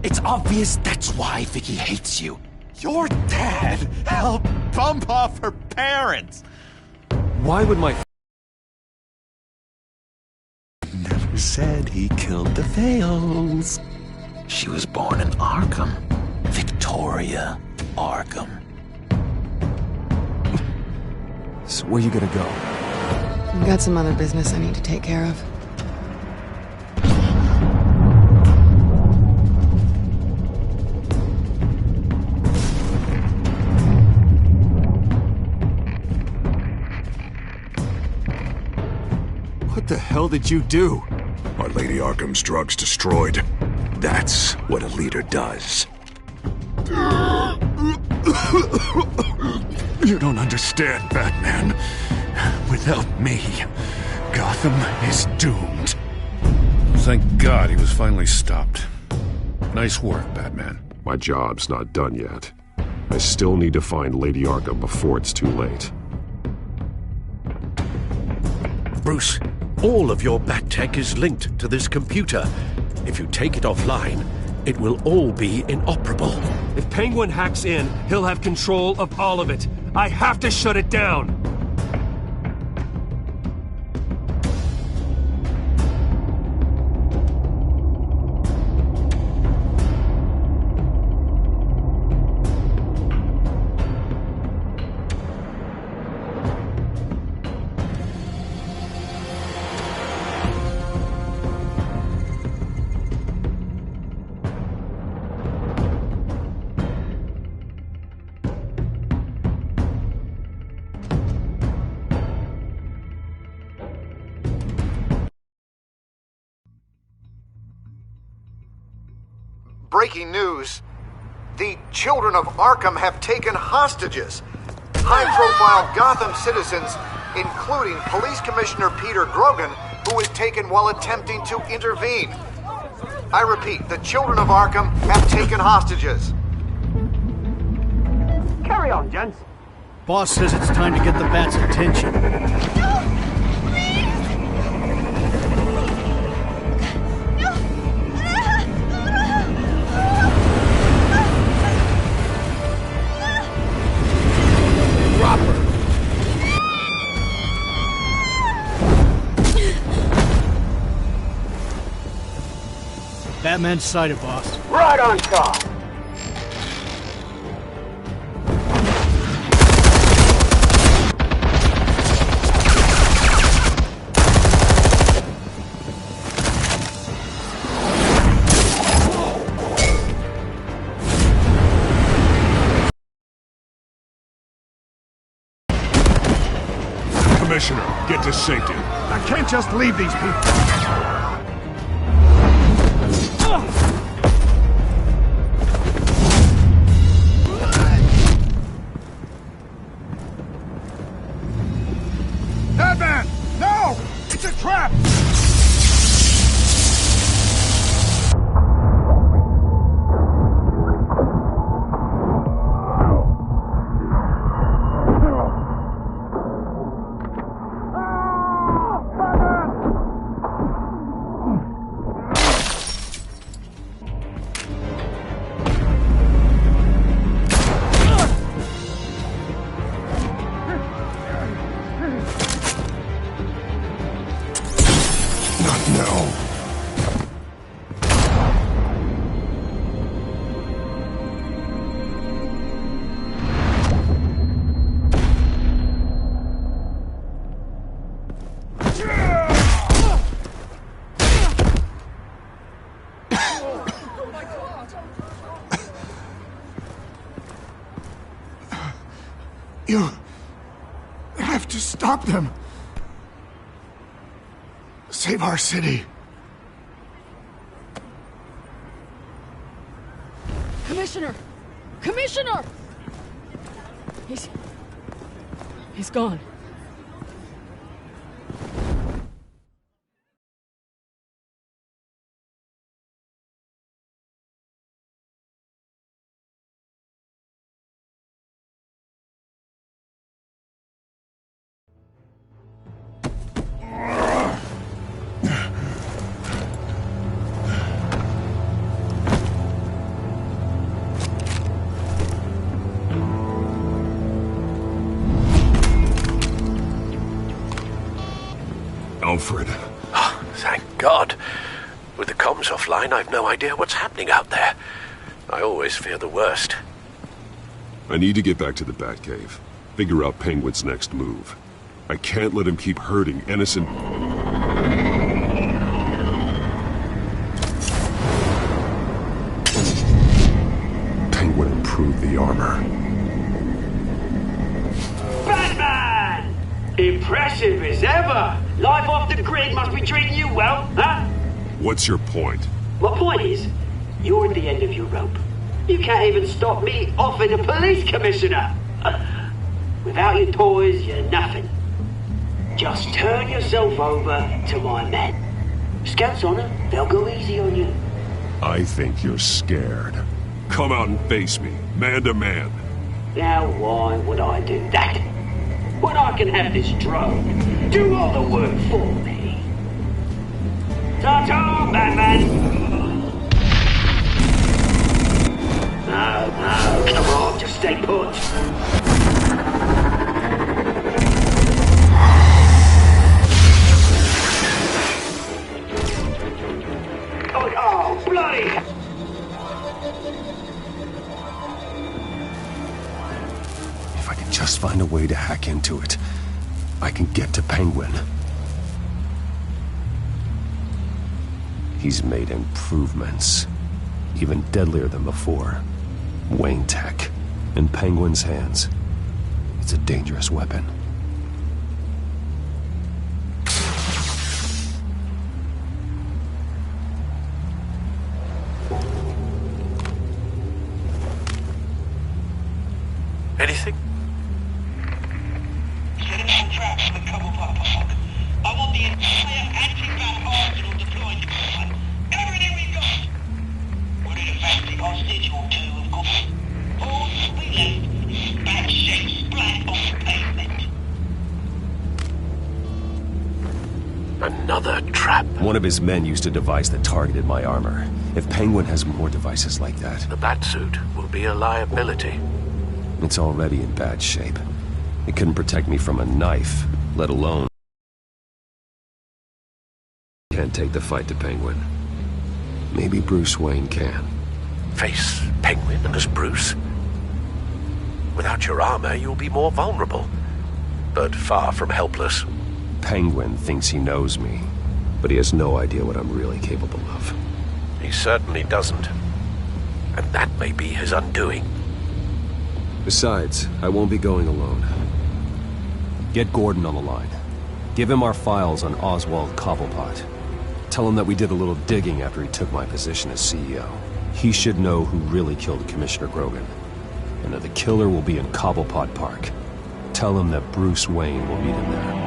It's obvious that's why Vicky hates you. Your dad helped bump off her parents. Why would my... Never said he killed the Vales. She was born in Arkham. Victoria Arkham. So where you gonna go? I've got some other business I need to take care of. What the hell did you do? Are Lady Arkham's drugs destroyed? That's what a leader does. You don't understand, Batman. Without me, Gotham is doomed. Thank God he was finally stopped. Nice work, Batman. My job's not done yet. I still need to find Lady Arkham before it's too late. Bruce, all of your Bat-Tech is linked to this computer. If you take it offline, it will all be inoperable. If Penguin hacks in, he'll have control of all of it. I have to shut it down! Breaking news. The children of Arkham have taken hostages. High-profile Gotham citizens, including Police Commissioner Peter Grogan, who was taken while attempting to intervene. I repeat, the children of Arkham have taken hostages. Carry on, gents. Boss says it's time to get the Bat's attention. Batman's sighted, boss. Right on top. Commissioner, get to safety. I can't just leave these people. Batman! No! It's a trap! You have to stop them. Save our city. Commissioner! Commissioner! He's gone. Alfred. Oh, thank God. With the comms offline, I've no idea what's happening out there. I always fear the worst. I need to get back to the Batcave. Figure out Penguin's next move. I can't let him keep hurting innocent... Penguin improved the armor. Batman! Impressive as ever! Life off the grid must be treating you well, huh? What's your point? My point is, you're at the end of your rope. You can't even stop me offing a police commissioner. Without your toys, you're nothing. Just turn yourself over to my men. Scouts honor, they'll go easy on you. I think you're scared. Come out and face me, man to man. Now why would I do that? When I can have this drone do all the work for me. Ta-ta, Batman! No, come on, just stay put. Oh, bloody! If I can just find a way to hack into it, I can get to Penguin. He's made improvements, even deadlier than before. Wayne Tech, in Penguin's hands. It's a dangerous weapon. Anything? I want the entire anti-bat arsenal deployed. Everything we've got. We're in a factory hostage or two, of course. All that we left is bat shaped splat on the pavement. Another trap. One of his men used a device that targeted my armor. If Penguin has more devices like that... The Batsuit will be a liability. It's already in bad shape. It couldn't protect me from a knife, let alone... Can't take the fight to Penguin. Maybe Bruce Wayne can. Face Penguin as Bruce? Without your armor, you'll be more vulnerable. But far from helpless. Penguin thinks he knows me, but he has no idea what I'm really capable of. He certainly doesn't. And that may be his undoing. Besides, I won't be going alone. Get Gordon on the line. Give him our files on Oswald Cobblepot. Tell him that we did a little digging after he took my position as CEO. He should know who really killed Commissioner Grogan, and that the killer will be in Cobblepot Park. Tell him that Bruce Wayne will meet him there.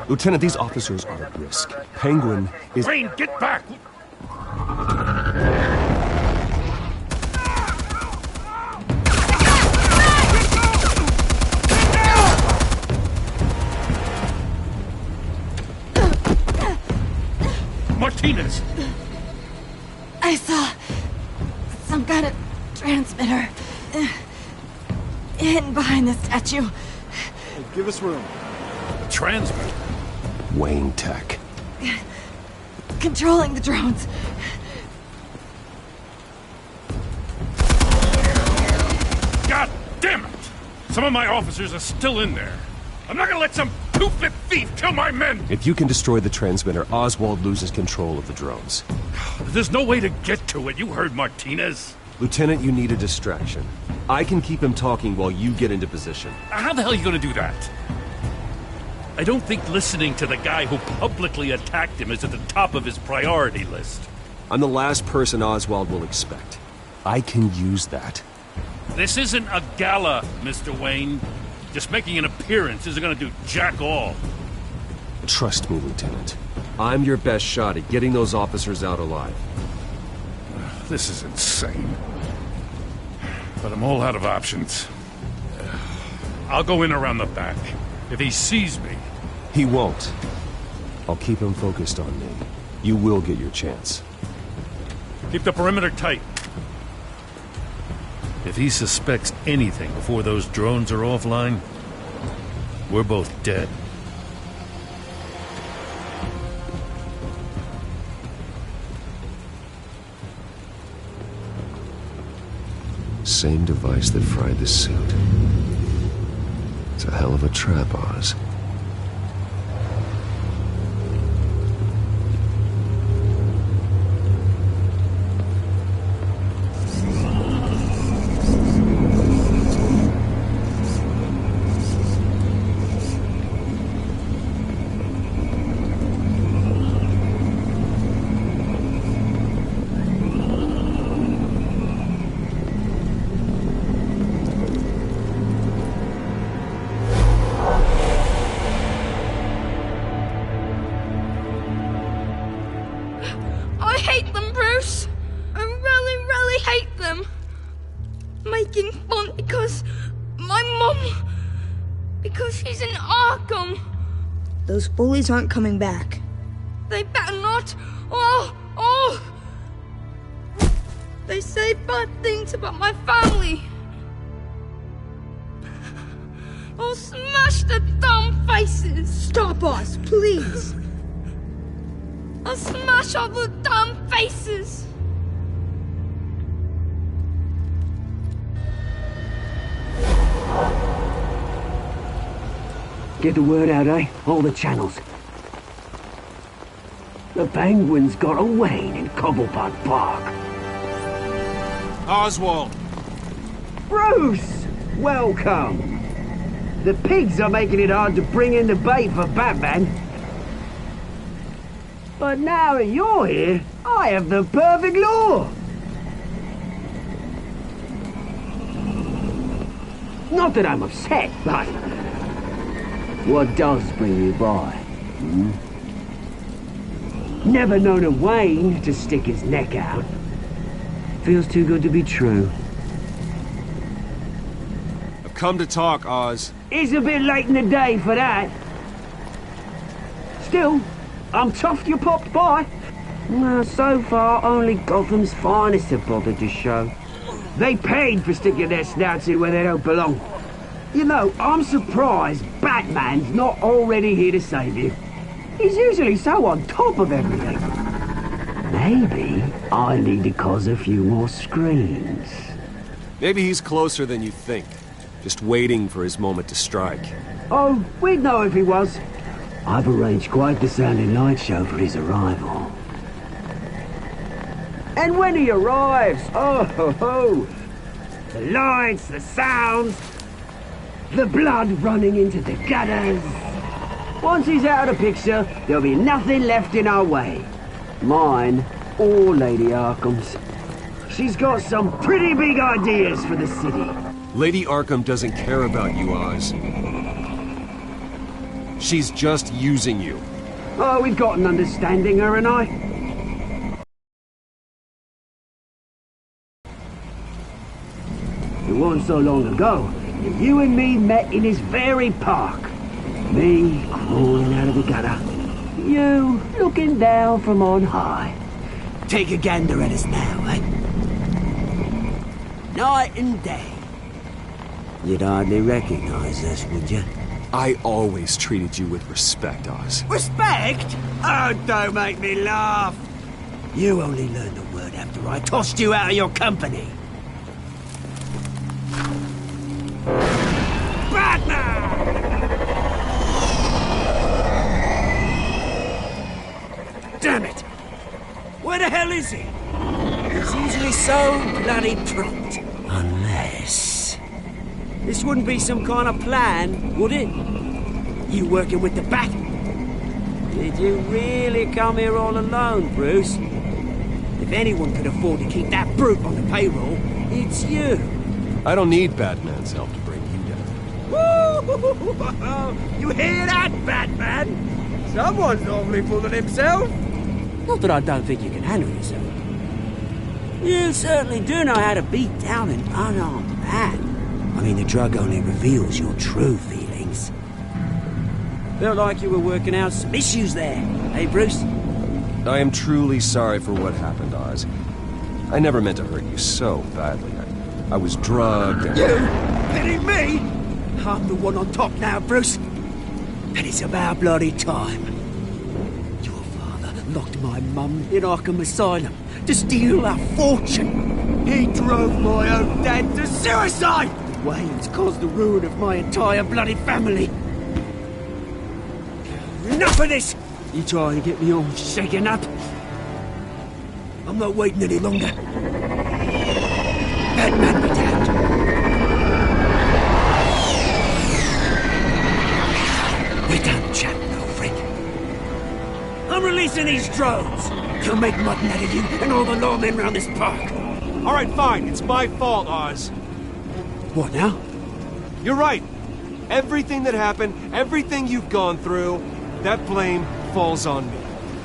Lieutenant, these officers are at risk. Penguin is... Wayne, get back! Martinez! I saw some kind of transmitter hidden behind the statue. Hey, give us room. The transmitter? Wayne Tech. Controlling the drones. God damn it! Some of my officers are still in there. I'm not gonna let some two-bit thief kill my men! If you can destroy the transmitter, Oswald loses control of the drones. There's no way to get to it. You heard Martinez. Lieutenant, you need a distraction. I can keep him talking while you get into position. How the hell are you gonna do that? I don't think listening to the guy who publicly attacked him is at the top of his priority list. I'm the last person Oswald will expect. I can use that. This isn't a gala, Mr. Wayne. Just making an appearance isn't gonna do jack all. Trust me, Lieutenant. I'm your best shot at getting those officers out alive. This is insane. But I'm all out of options. I'll go in around the back. If he sees me... He won't. I'll keep him focused on me. You will get your chance. Keep the perimeter tight. If he suspects anything before those drones are offline, we're both dead. Same device that fried the suit. It's a hell of a trap, Oz. I hate them, Bruce. I really, really hate them. Making fun because my mum... because she's in Arkham. Those bullies aren't coming back. They better not. They say bad things about my family. I'll smash the dumb faces. Stop us, please. I'll smash all the damn faces! Get the word out, eh? All the channels. The penguins got away in Cobblepot Park. Oswald! Bruce! Welcome! The pigs are making it hard to bring in the bait for Batman. But now that you're here, I have the perfect lure! Not that I'm upset, but... what does bring you by? Never known a Wayne to stick his neck out. Feels too good to be true. I've come to talk, Oz. It's a bit late in the day for that. Still, I'm chuffed you popped by. Well, so far, only Gotham's finest have bothered to show. They paid for sticking their snouts in where they don't belong. You know, I'm surprised Batman's not already here to save you. He's usually so on top of everything. Maybe I need to cause a few more screams. Maybe he's closer than you think. Just waiting for his moment to strike. Oh, we'd know if he was. I've arranged quite the sounding light show for his arrival. And when he arrives, oh ho ho! The lights, the sounds, the blood running into the gutters. Once he's out of the picture, there'll be nothing left in our way. Mine or Lady Arkham's. She's got some pretty big ideas for the city. Lady Arkham doesn't care about you, Oz. She's just using you. Oh, we've got an understanding, her and I. It wasn't so long ago that you and me met in this very park. Me crawling out of the gutter. You looking down from on high. Take a gander at us now, eh? Night and day. You'd hardly recognize us, would you? I always treated you with respect, Oz. Respect? Oh, don't make me laugh. You only learned the word after I tossed you out of your company. Batman! Damn it! Where the hell is he? He's usually so bloody prompt. Unless... this wouldn't be some kind of plan, would it? You working with the Bat? Did you really come here all alone, Bruce? If anyone could afford to keep that brute on the payroll, it's you. I don't need Batman's help to bring you down. Woo! You hear that, Batman? Someone's awfully full of himself. Not that I don't think you can handle yourself. You certainly do know how to beat down an unarmed man. I mean, the drug only reveals your true feelings. Felt like you were working out some issues there, hey, Bruce? I am truly sorry for what happened, Oz. I never meant to hurt you so badly. I was drugged and... You? Pity me? I'm the one on top now, Bruce. And it's about bloody time. Your father locked my mum in Arkham Asylum to steal our fortune. He drove my own dad to suicide! The way it's caused the ruin of my entire bloody family. Enough of this! You trying to get me all shaken up? I'm not waiting any longer. Batman be damned. We're done chatting, old friend. I'm releasing these drones. You'll make mutton out of you and all the lawmen around this park. All right, fine. It's my fault, Oz. What now? You're right. Everything that happened, everything you've gone through, that blame falls on me.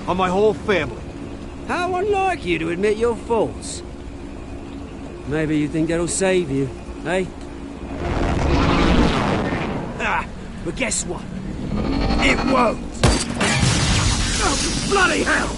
On my whole family. How unlike you to admit your faults. Maybe you think that'll save you, eh? Ah, but guess what? It won't! Oh, bloody hell!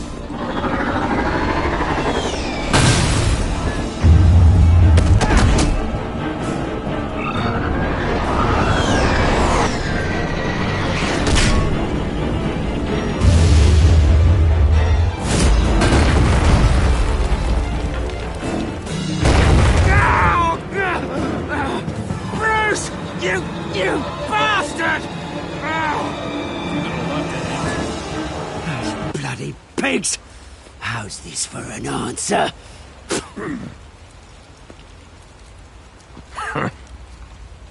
You bastard! Bloody pigs! How's this for an answer?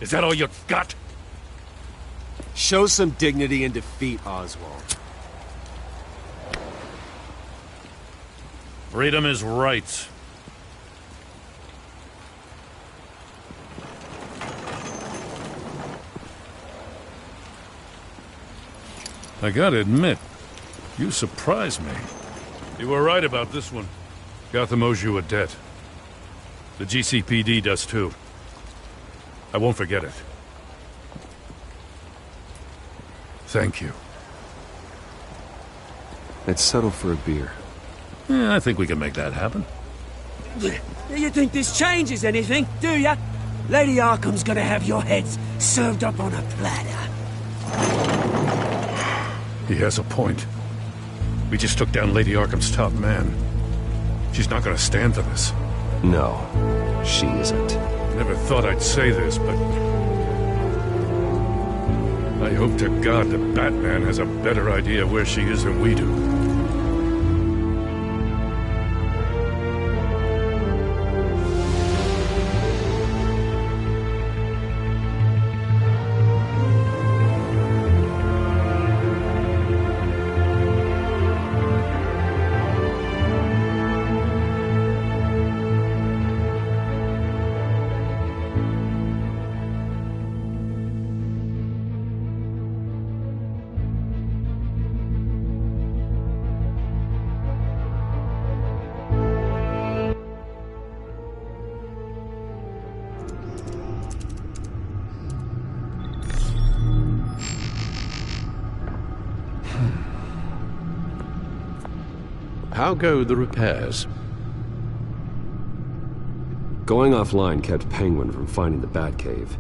Is that all you've got? Show some dignity in defeat, Oswald. Freedom is right. I gotta admit, you surprised me. You were right about this one. Gotham owes you a debt. The GCPD does too. I won't forget it. Thank you. Let's settle for a beer. Yeah, I think we can make that happen. You think this changes anything, do ya? Lady Arkham's gonna have your heads served up on a platter. He has a point. We just took down Lady Arkham's top man. She's not gonna stand for this. No, she isn't. Never thought I'd say this, but... I hope to God that Batman has a better idea where she is than we do. How go the repairs? Going offline kept Penguin from finding the Batcave,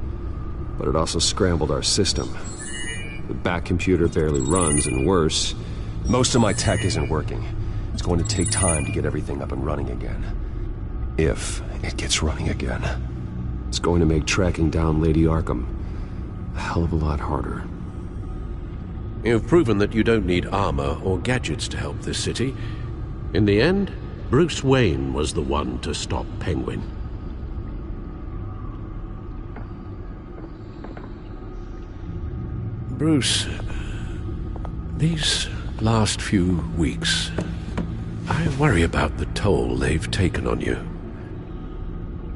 but it also scrambled our system. The Bat computer barely runs, and worse, most of my tech isn't working. It's going to take time to get everything up and running again. If it gets running again. It's going to make tracking down Lady Arkham a hell of a lot harder. You've proven that you don't need armor or gadgets to help this city. In the end, Bruce Wayne was the one to stop Penguin. Bruce, these last few weeks, I worry about the toll they've taken on you.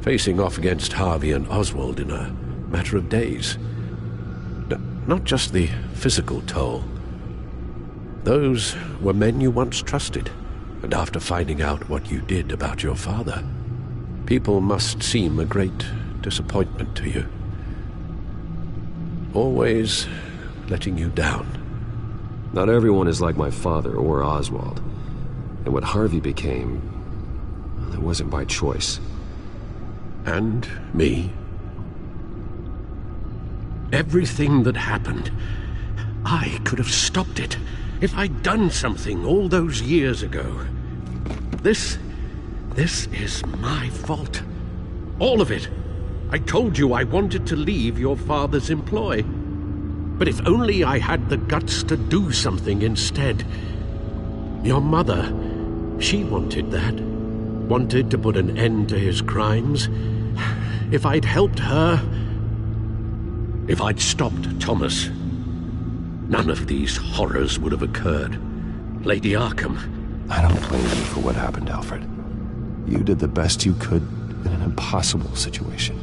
Facing off against Harvey and Oswald in a matter of days. Not just the physical toll. Those were men you once trusted. And after finding out what you did about your father, people must seem a great disappointment to you. Always letting you down. Not everyone is like my father or Oswald. And what Harvey became, it wasn't by choice. And me. Everything that happened, I could have stopped it if I'd done something all those years ago. This is my fault. All of it. I told you I wanted to leave your father's employ. But if only I had the guts to do something instead. Your mother, she wanted that. Wanted to put an end to his crimes. If I'd helped her, if I'd stopped Thomas, none of these horrors would have occurred. Lady Arkham. I don't blame you for what happened, Alfred. You did the best you could in an impossible situation.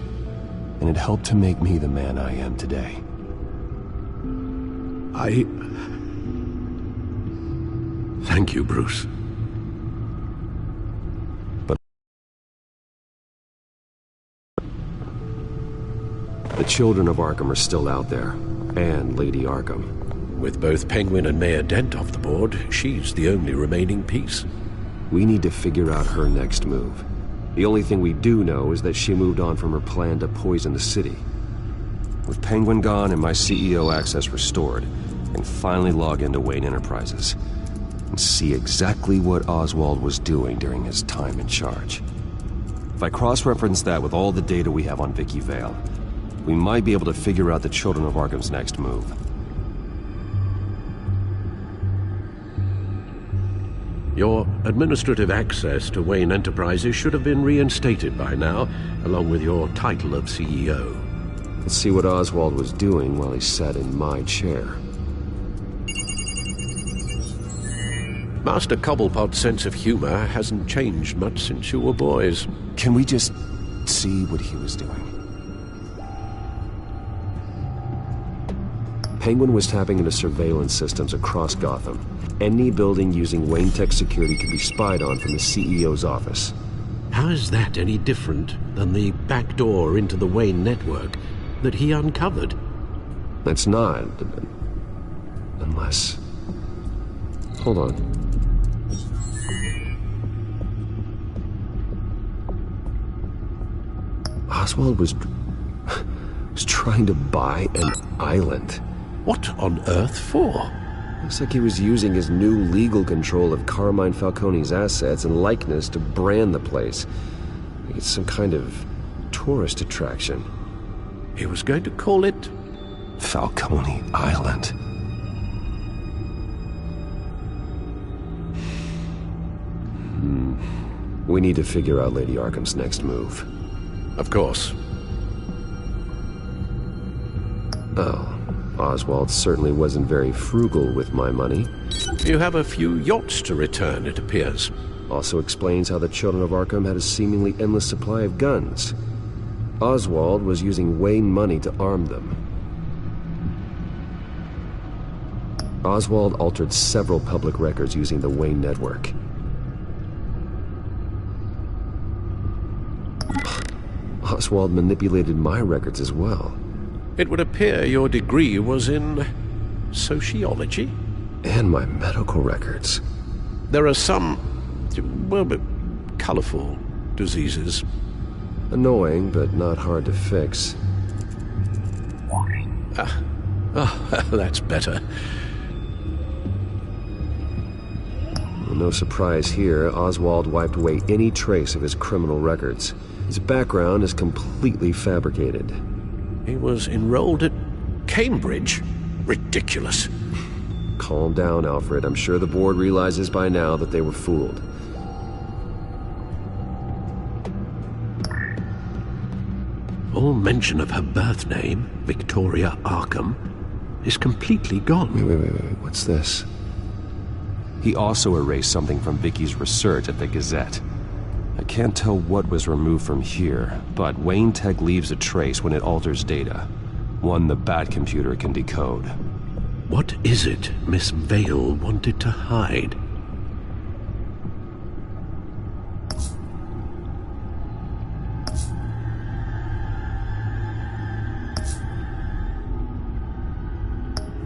And it helped to make me the man I am today. Thank you, Bruce. But the children of Arkham are still out there, and Lady Arkham. With both Penguin and Mayor Dent off the board, she's the only remaining piece. We need to figure out her next move. The only thing we do know is that she moved on from her plan to poison the city. With Penguin gone and my CEO access restored, I can finally log into Wayne Enterprises and see exactly what Oswald was doing during his time in charge. If I cross-reference that with all the data we have on Vicky Vale, we might be able to figure out the Children of Arkham's next move. Your administrative access to Wayne Enterprises should have been reinstated by now, along with your title of CEO. Let's see what Oswald was doing while he sat in my chair. Master Cobblepot's sense of humor hasn't changed much since you were boys. Can we just see what he was doing? Penguin was tapping into surveillance systems across Gotham. Any building using Wayne Tech security could be spied on from the CEO's office. How is that any different than the back door into the Wayne network that he uncovered? That's not. Unless... Hold on. Oswald was trying to buy an island. What on earth for? Looks like he was using his new legal control of Carmine Falcone's assets and likeness to brand the place. Like it's some kind of tourist attraction. He was going to call it... Falcone Island. We need to figure out Lady Arkham's next move. Of course. Oh, Oswald certainly wasn't very frugal with my money. You have a few yachts to return, it appears. Also explains how the Children of Arkham had a seemingly endless supply of guns. Oswald was using Wayne money to arm them. Oswald altered several public records using the Wayne network. Oswald manipulated my records as well. It would appear your degree was in... sociology? And my medical records. There are some... well, but colorful diseases. Annoying, but not hard to fix. That's better. Well, no surprise here, Oswald wiped away any trace of his criminal records. His background is completely fabricated. He was enrolled at Cambridge? Ridiculous. Calm down, Alfred. I'm sure the board realizes by now that they were fooled. All mention of her birth name, Victoria Arkham, is completely gone. Wait. What's this? He also erased something from Vicky's research at the Gazette. I can't tell what was removed from here, but Wayne Tech leaves a trace when it alters data. One the Bat computer can decode. What is it Miss Vale wanted to hide?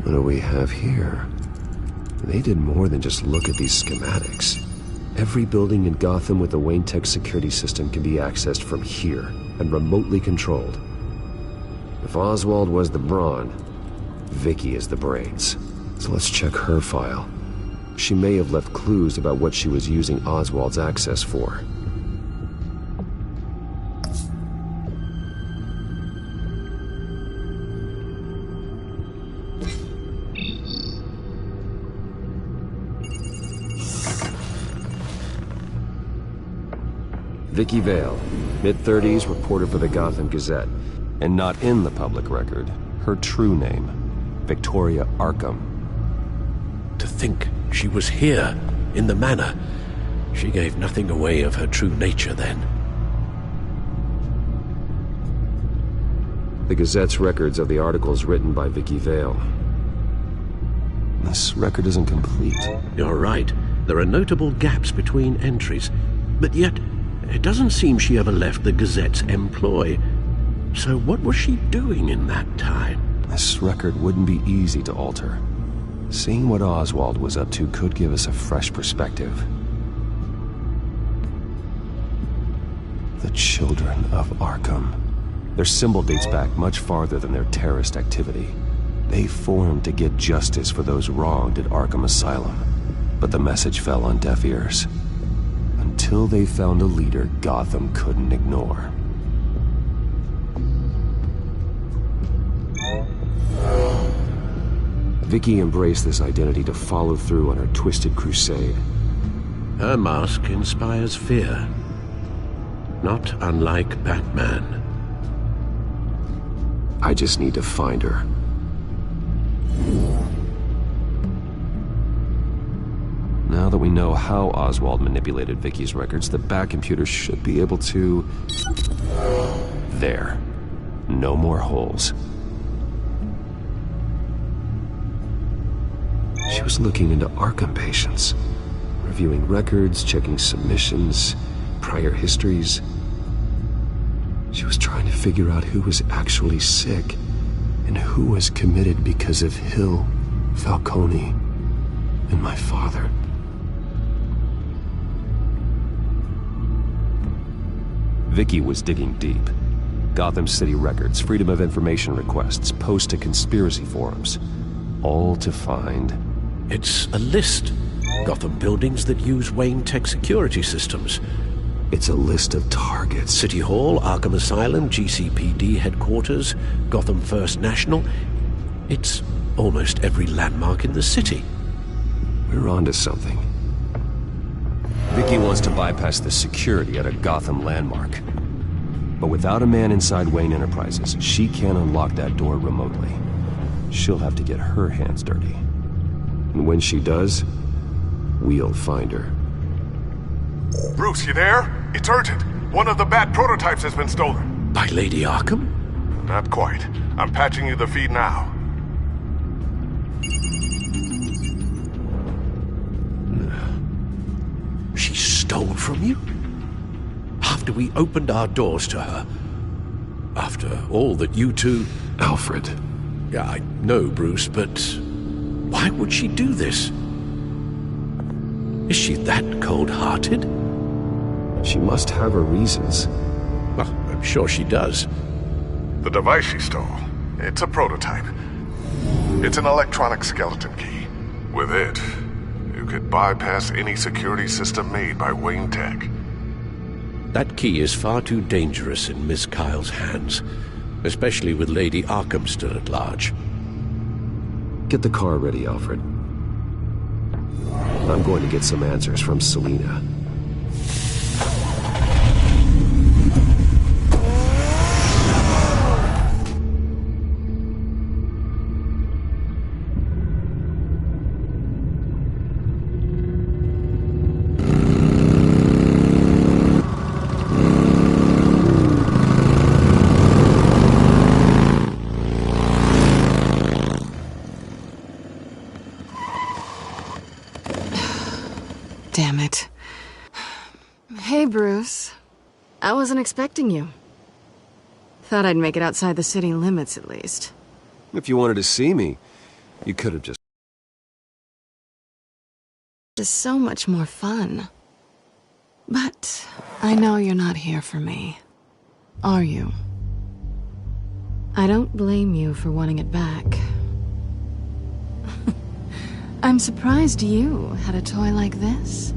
What do we have here? They did more than just look at these schematics. Every building in Gotham with the Wayne Tech security system can be accessed from here and remotely controlled. If Oswald was the brawn, Vicky is the brains. So let's check her file. She may have left clues about what she was using Oswald's access for. Vicky Vale, mid-30s, reporter for the Gotham Gazette. And not in the public record, her true name, Victoria Arkham. To think she was here, in the manor. She gave nothing away of her true nature then. The Gazette's records of the articles written by Vicky Vale. This record isn't complete. You're right. There are notable gaps between entries. But yet, it doesn't seem she ever left the Gazette's employ. So what was she doing in that time? This record wouldn't be easy to alter. Seeing what Oswald was up to could give us a fresh perspective. The Children of Arkham. Their symbol dates back much farther than their terrorist activity. They formed to get justice for those wronged at Arkham Asylum. But the message fell on deaf ears. Until they found a leader Gotham couldn't ignore. Vicky embraced this identity to follow through on her twisted crusade. Her mask inspires fear. Not unlike Batman. I just need to find her. Now that we know how Oswald manipulated Vicky's records, the Batcomputer should be able to... There. No more holes. She was looking into Arkham patients, reviewing records, checking submissions, prior histories. She was trying to figure out who was actually sick and who was committed because of Hill, Falcone, and my father. Vicky was digging deep. Gotham City records, Freedom of Information requests, posts to conspiracy forums. All to find... It's a list. Gotham buildings that use Wayne Tech security systems. It's a list of targets. City Hall, Arkham Asylum, GCPD headquarters, Gotham First National. It's almost every landmark in the city. We're onto something. Vicky wants to bypass the security at a Gotham landmark. But without a man inside Wayne Enterprises, she can't unlock that door remotely. She'll have to get her hands dirty. And when she does, we'll find her. Bruce, you there? It's urgent. One of the Bat prototypes has been stolen. By Lady Arkham? Not quite. I'm patching you the feed now. She stole from you? After we opened our doors to her? After all that you two... Alfred. Yeah, I know, Bruce, but... why would she do this? Is she that cold-hearted? She must have her reasons. Well, I'm sure she does. The device she stole, it's a prototype. It's an electronic skeleton key. With it, you could bypass any security system made by Wayne Tech. That key is far too dangerous in Miss Kyle's hands, especially with Lady Arkham still at large. Get the car ready, Alfred. I'm going to get some answers from Selina. Damn it. Hey, Bruce. I wasn't expecting you. Thought I'd make it outside the city limits, at least. If you wanted to see me, you could have just is so much more fun. But I know you're not here for me. Are you? I don't blame you for wanting it back. I'm surprised you had a toy like this.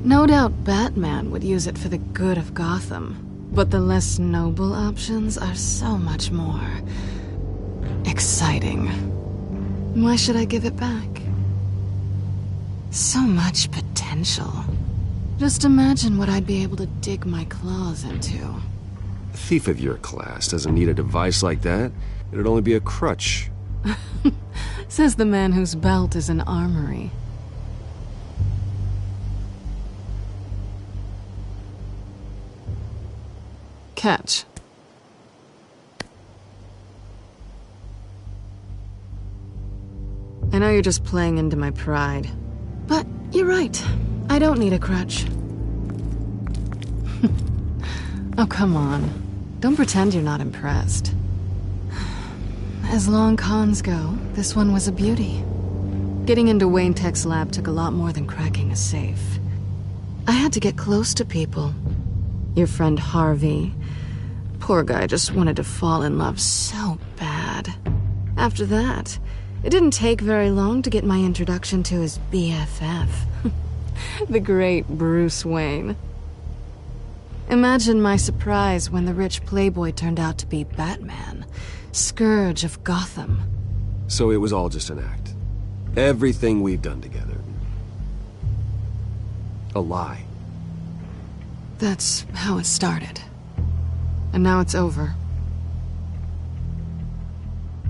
No doubt Batman would use it for the good of Gotham, but the less noble options are so much more exciting. Why should I give it back? So much potential. Just imagine what I'd be able to dig my claws into. A thief of your class doesn't need a device like that. It'd only be a crutch. Says the man whose belt is an armory. Catch. I know you're just playing into my pride, but you're right. I don't need a crutch. Oh, come on. Don't pretend you're not impressed. As long cons go, this one was a beauty. Getting into Wayne Tech's lab took a lot more than cracking a safe. I had to get close to people. Your friend Harvey. Poor guy just wanted to fall in love so bad. After that, it didn't take very long to get my introduction to his BFF. The great Bruce Wayne. Imagine my surprise when the rich playboy turned out to be Batman, Scourge of Gotham. So it was all just an act. Everything we've done together. A lie. That's how it started. And now it's over.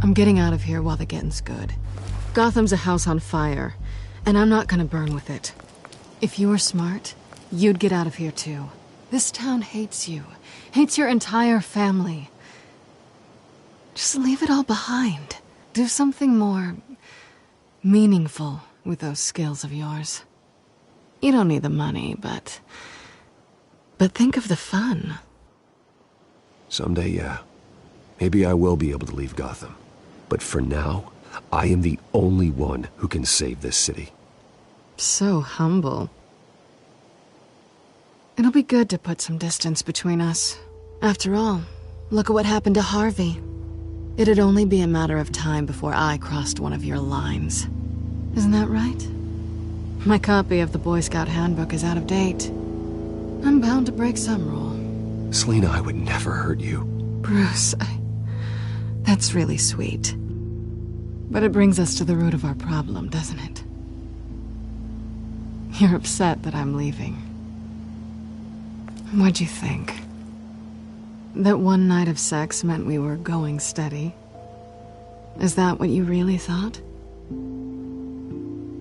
I'm getting out of here while the getting's good. Gotham's a house on fire, and I'm not gonna burn with it. If you were smart, you'd get out of here too. This town hates you. Hates your entire family. Just leave it all behind. Do something more meaningful with those skills of yours. You don't need the money, but think of the fun. Someday, yeah. Maybe I will be able to leave Gotham. But for now, I am the only one who can save this city. So humble. It'll be good to put some distance between us. After all, look at what happened to Harvey. It'd only be a matter of time before I crossed one of your lines. Isn't that right? My copy of the Boy Scout Handbook is out of date. I'm bound to break some rule. Selina, I would never hurt you. Bruce, that's really sweet. But it brings us to the root of our problem, doesn't it? You're upset that I'm leaving. What'd you think? That one night of sex meant we were going steady? Is that what you really thought?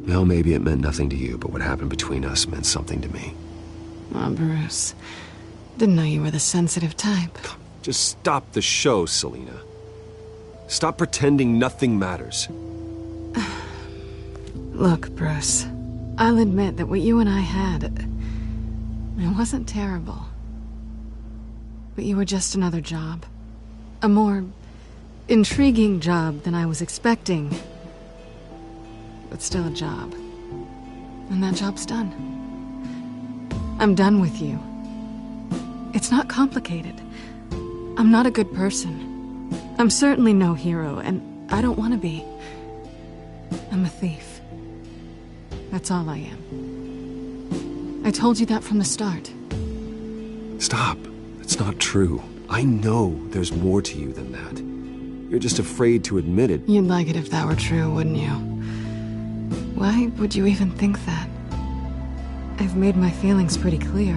Well, maybe it meant nothing to you, but what happened between us meant something to me. Oh, Bruce. Didn't know you were the sensitive type. Just stop the show, Selina. Stop pretending nothing matters. Look, Bruce. I'll admit that what you and I had... it wasn't terrible. But you were just another job. A more intriguing job than I was expecting. But still a job. And that job's done. I'm done with you. It's not complicated. I'm not a good person. I'm certainly no hero, and I don't want to be. I'm a thief. That's all I am. I told you that from the start. Stop. It's not true. I know there's more to you than that. You're just afraid to admit it. You'd like it if that were true, wouldn't you? Why would you even think that? I've made my feelings pretty clear.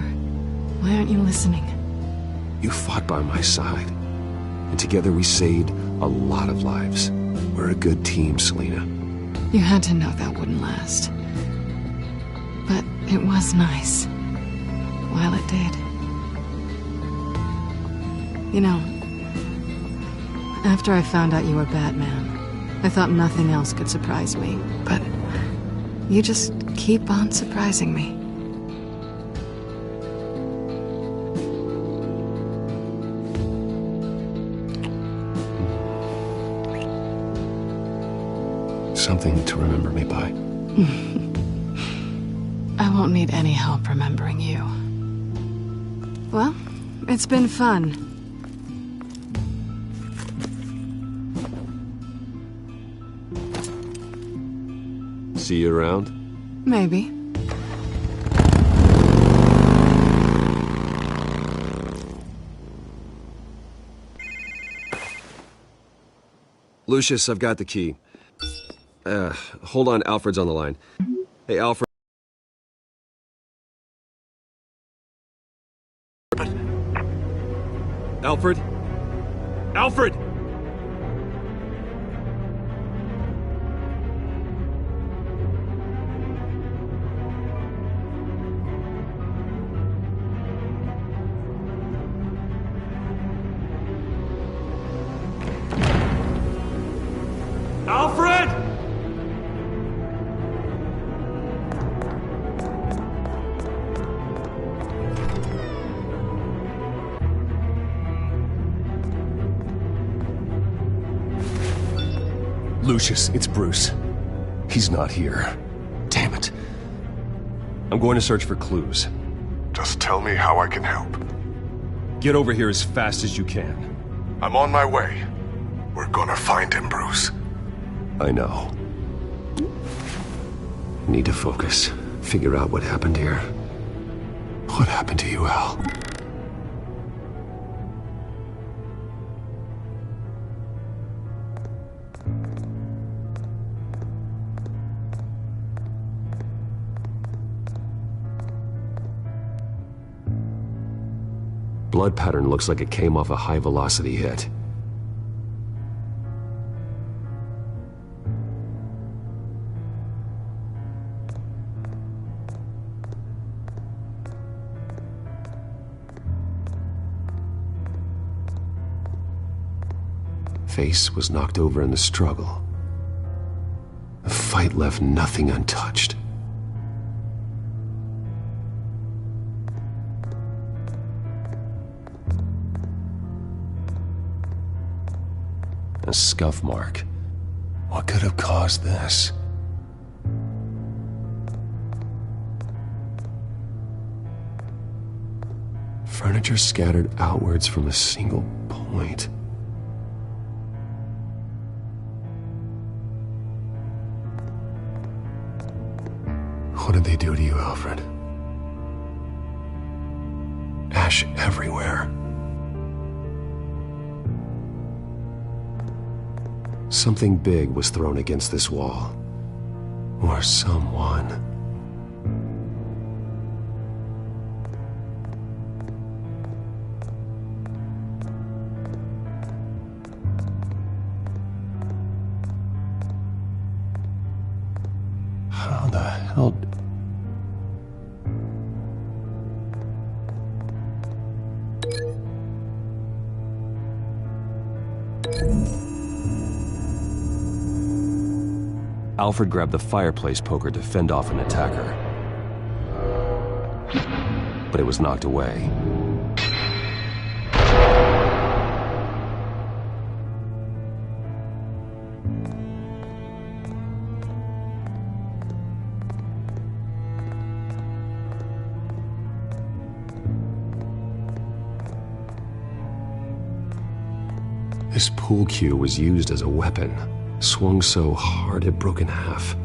Why aren't you listening? You fought by my side. And together we saved a lot of lives. We're a good team, Selina. You had to know that wouldn't last. But it was nice. While it did. You know, after I found out you were Batman, I thought nothing else could surprise me. But you just keep on surprising me. Something to remember me by. won't need any help remembering you. Well, it's been fun. See you around? Maybe. Lucius, I've got the key. Hold on, Alfred's on the line. Hey, Alfred. Alfred? Alfred! Alfred! Lucius, it's Bruce. He's not here. Damn it. I'm going to search for clues. Just tell me how I can help. Get over here as fast as you can. I'm on my way. We're gonna find him, Bruce. I know. Need to focus. Figure out what happened here. What happened to you, Al? Blood pattern looks like it came off a high-velocity hit. Face was knocked over in the struggle. The fight left nothing untouched. A scuff mark. What could have caused this? Furniture scattered outwards from a single point. What did they do to you, Alfred? Ash everywhere. Something big was thrown against this wall. Or someone. How the hell... Alfred grabbed the fireplace poker to fend off an attacker. But it was knocked away. This pool cue was used as a weapon. Swung so hard it broke in half.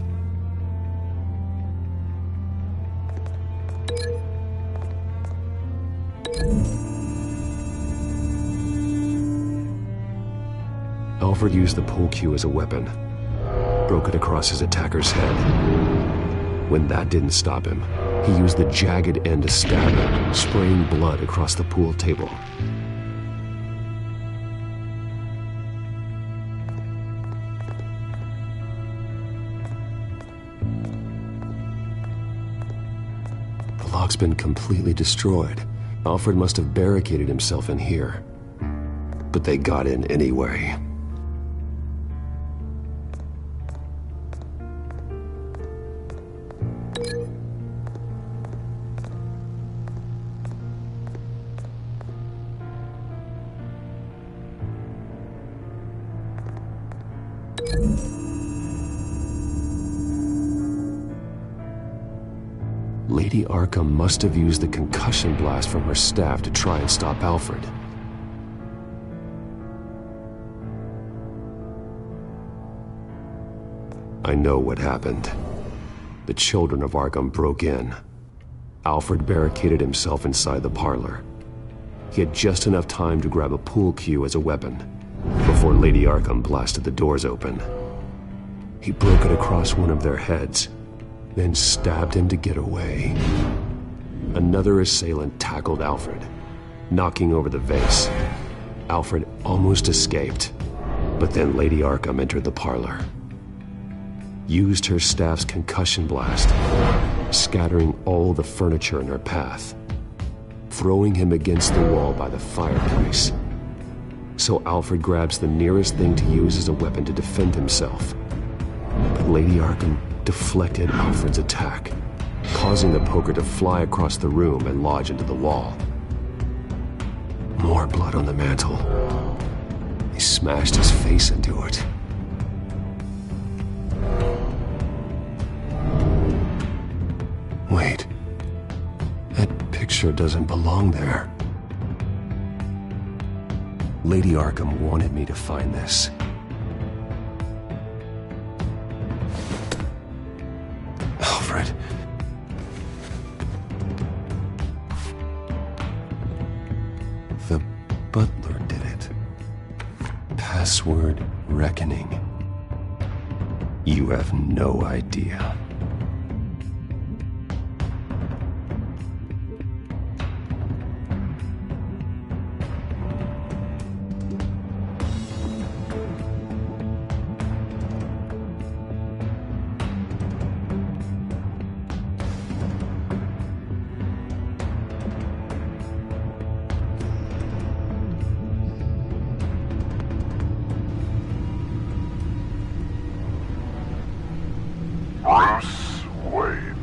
Alfred used the pool cue as a weapon. Broke it across his attacker's head. When that didn't stop him, he used the jagged end to stab him, spraying blood across the pool table. The lock's been completely destroyed. Alfred must have barricaded himself in here. But they got in anyway. Lady Arkham must have used the concussion blast from her staff to try and stop Alfred. I know what happened. The children of Arkham broke in. Alfred barricaded himself inside the parlor. He had just enough time to grab a pool cue as a weapon before Lady Arkham blasted the doors open. He broke it across one of their heads, then stabbed him to get away. Another assailant tackled Alfred, knocking over the vase. Alfred almost escaped, but then Lady Arkham entered the parlor. Used her staff's concussion blast, scattering all the furniture in her path, throwing him against the wall by the fireplace. So Alfred grabs the nearest thing to use as a weapon to defend himself. But Lady Arkham deflected Alfred's attack, causing the poker to fly across the room and lodge into the wall. More blood on the mantel. He smashed his face into it. Wait. That picture doesn't belong there. Lady Arkham wanted me to find this. Alfred. The butler did it. Password reckoning. You have no idea. Bruce Wayne,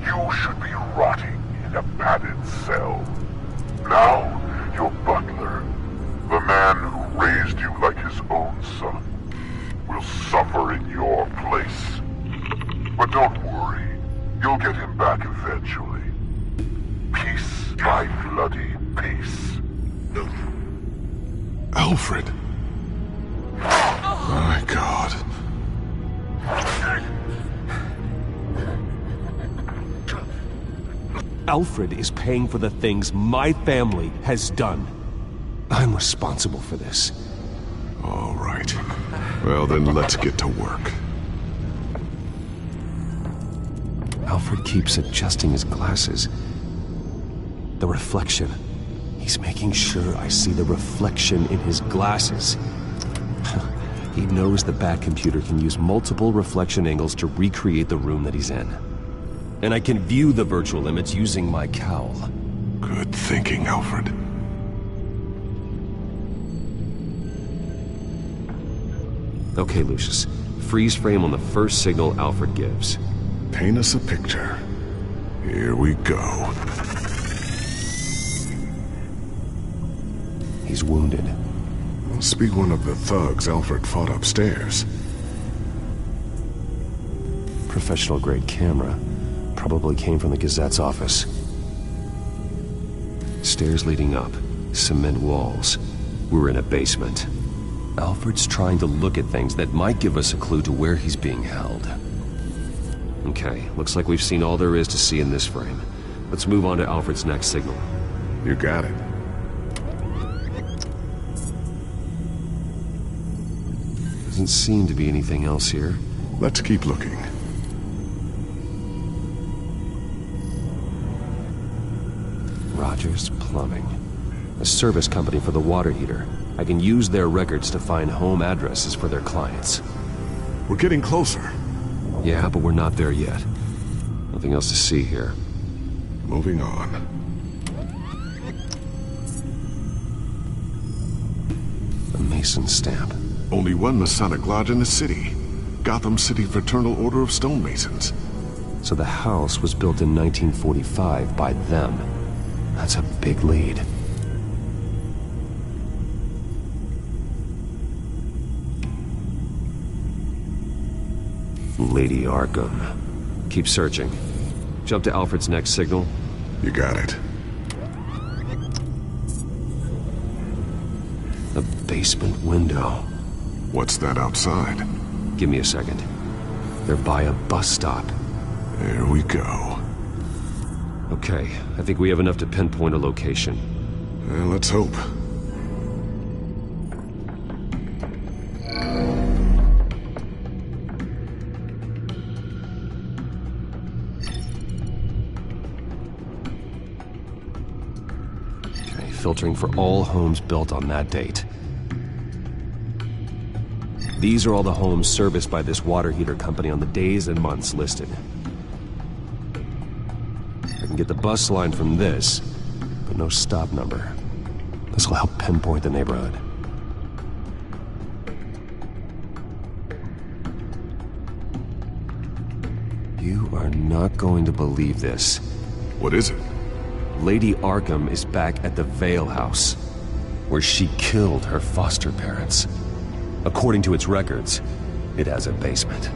you should be rotting in a padded cell. Now, your butler, the man who raised you like his own son, will suffer in your place. But don't worry, you'll get him back eventually. Peace, my bloody peace. Alfred. My God. Alfred is paying for the things my family has done. I'm responsible for this. All right. Well, then let's get to work. Alfred keeps adjusting his glasses. The reflection. He's making sure I see the reflection in his glasses. He knows the Batcomputer can use multiple reflection angles to recreate the room that he's in. And I can view the virtual image using my cowl. Good thinking, Alfred. Okay, Lucius. Freeze frame on the first signal Alfred gives. Paint us a picture. Here we go. He's wounded. Must be one of the thugs Alfred fought upstairs. Professional-grade camera. Probably came from the Gazette's office. Stairs leading up. Cement walls. We're in a basement. Alfred's trying to look at things that might give us a clue to where he's being held. Okay, looks like we've seen all there is to see in this frame. Let's move on to Alfred's next signal. You got it. Doesn't seem to be anything else here. Let's keep looking. Rogers Plumbing. A service company for the water heater. I can use their records to find home addresses for their clients. We're getting closer. Yeah, but we're not there yet. Nothing else to see here. Moving on. A Mason stamp. Only one Masonic lodge in the city. Gotham City Fraternal Order of Stonemasons. So the house was built in 1945 by them. That's a big lead. Lady Arkham. Keep searching. Jump to Alfred's next signal. You got it. The basement window. What's that outside? Give me a second. They're by a bus stop. There we go. Okay, I think we have enough to pinpoint a location. Let's hope. Okay, filtering for all homes built on that date. These are all the homes serviced by this water heater company on the days and months listed. I can get the bus line from this, but no stop number. This will help pinpoint the neighborhood. You are not going to believe this. What is it? Lady Arkham is back at the Vale House, where she killed her foster parents. According to its records, it has a basement.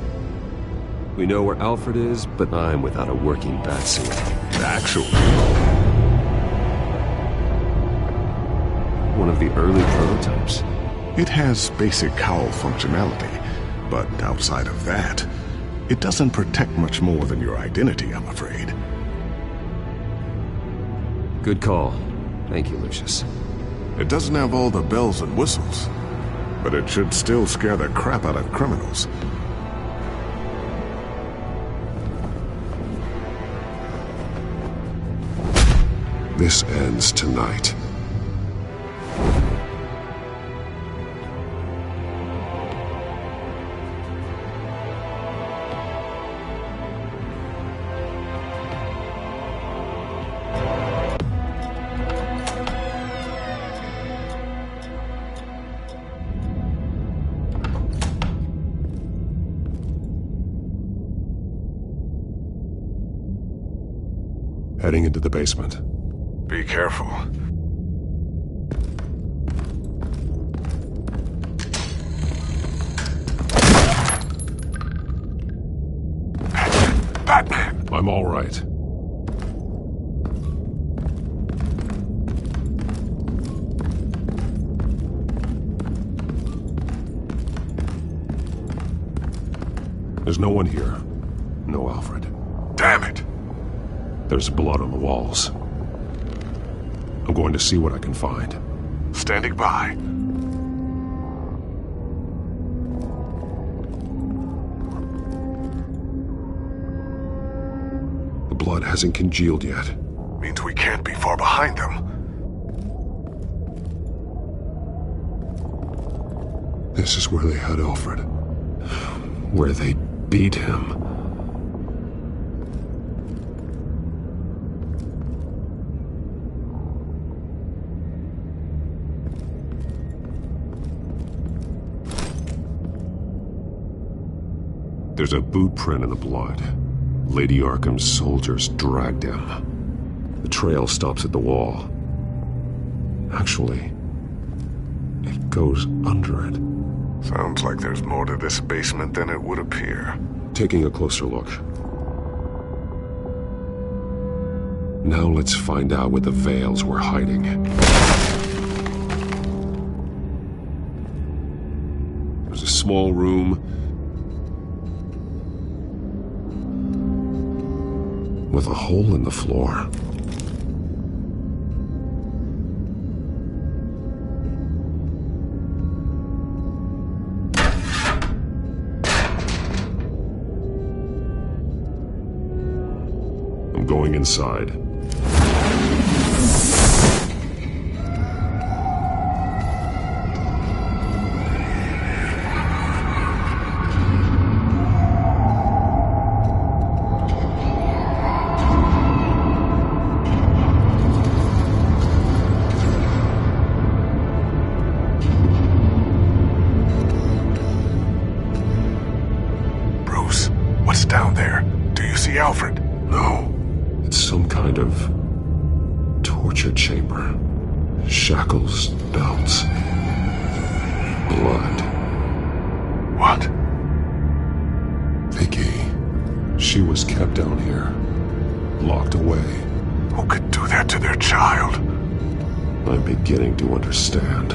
We know where Alfred is, but I'm without a working batsuit. Actually, one of the early prototypes. it has basic cowl functionality, but outside of that, it doesn't protect much more than your identity, I'm afraid. Good call. Thank you, Lucius. It doesn't have all the bells and whistles, but it should still scare the crap out of criminals. This ends tonight. Heading into the basement. Be careful. Batman! I'm all right. There's no one here. No Alfred. Damn it! There's blood on the walls. I'm going to see what I can find. Standing by. The blood hasn't congealed yet. Means we can't be far behind them. This is where they had Alfred. Where they beat him. There's a boot print in the blood. Lady Arkham's soldiers dragged him. The trail stops at the wall. Actually, it goes under it. Sounds like there's more to this basement than it would appear. Taking a closer look. Now let's find out where the Vales were hiding. There's a small room with a hole in the floor. I'm going inside. Down there. Do you see Alfred? No. It's some kind of torture chamber. Shackles, belts, blood. What? Vicky. She was kept down here. locked away. Who could do that to their child? I'm beginning to understand.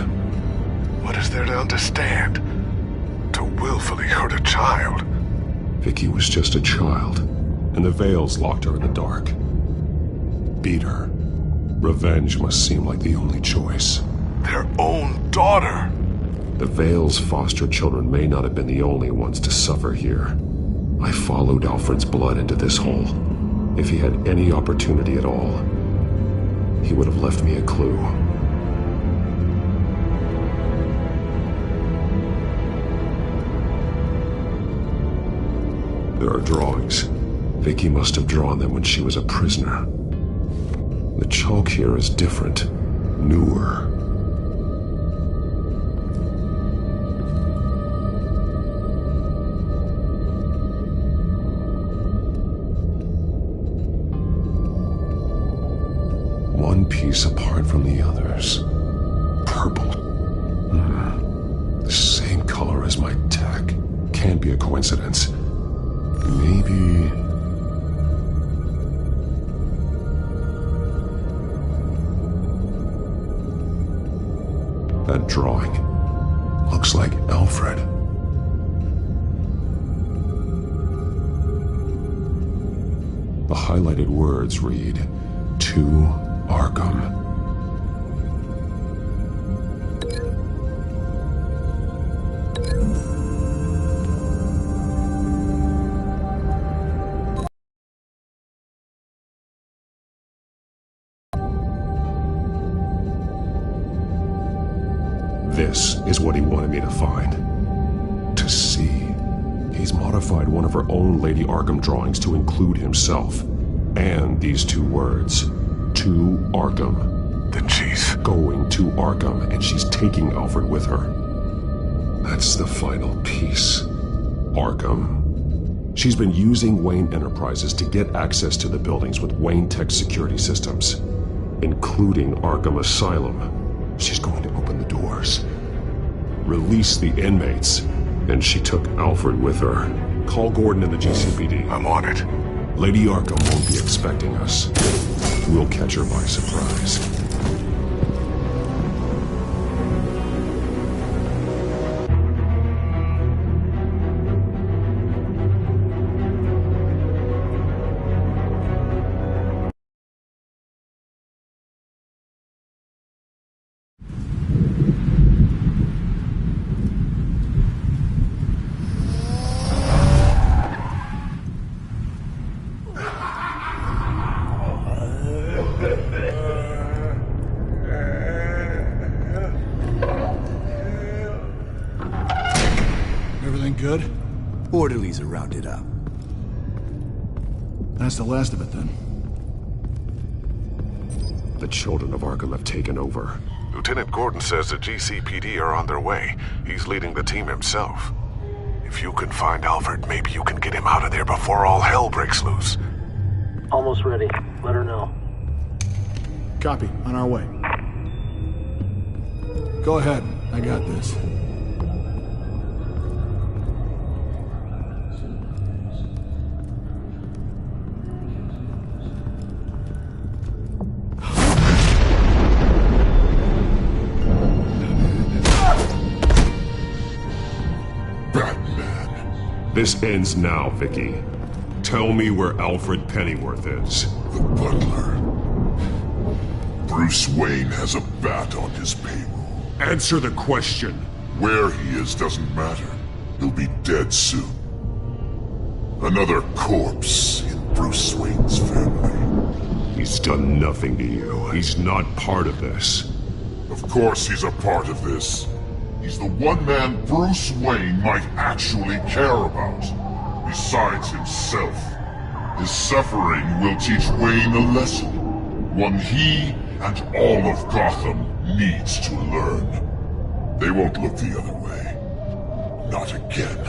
What is there to understand? To willfully hurt a child? Vicky was just a child, and the Veils locked her in the dark. Beat her. Revenge must seem like the only choice. Their own daughter! The Veils' foster children may not have been the only ones to suffer here. I followed Alfred's blood into this hole. If he had any opportunity at all, he would have left me a clue. There are drawings. Vicky must have drawn them when she was a prisoner. The chalk here is different, newer. One piece apart from the others. Purple. The same color as my tech. Can't be a coincidence. Maybe... That drawing looks like Alfred. The highlighted words read, "To Arkham." This is what he wanted me to find. To see. He's modified one of her own Lady Arkham drawings to include himself. And these two words. To Arkham. Then she's going to Arkham, and she's taking Alfred with her. That's the final piece. Arkham. She's been using Wayne Enterprises to get access to the buildings with Wayne Tech security systems, including Arkham Asylum. She's going to open the doors, release the inmates, and she took Alfred with her. Call Gordon in the GCPD. I'm on it. Lady Arkham won't be expecting us. We'll catch her by surprise. Good? Orderlies are rounded up. That's the last of it, then. The children of Arkham have taken over. Lieutenant Gordon says the GCPD are on their way. He's leading the team himself. If you can find Alfred, maybe you can get him out of there before all hell breaks loose. Almost ready. Let her know. Copy. On our way. Go ahead. I got this. This ends now, Vicky. Tell me where Alfred Pennyworth is. The butler. Bruce Wayne has a bat on his payroll. Answer the question. Where he is doesn't matter. He'll be dead soon. Another corpse in Bruce Wayne's family. He's done nothing to you. He's not part of this. Of course he's a part of this. He's the one man Bruce Wayne might actually care about, besides himself. His suffering will teach Wayne a lesson, one he and all of Gotham needs to learn. They won't look the other way. Not again.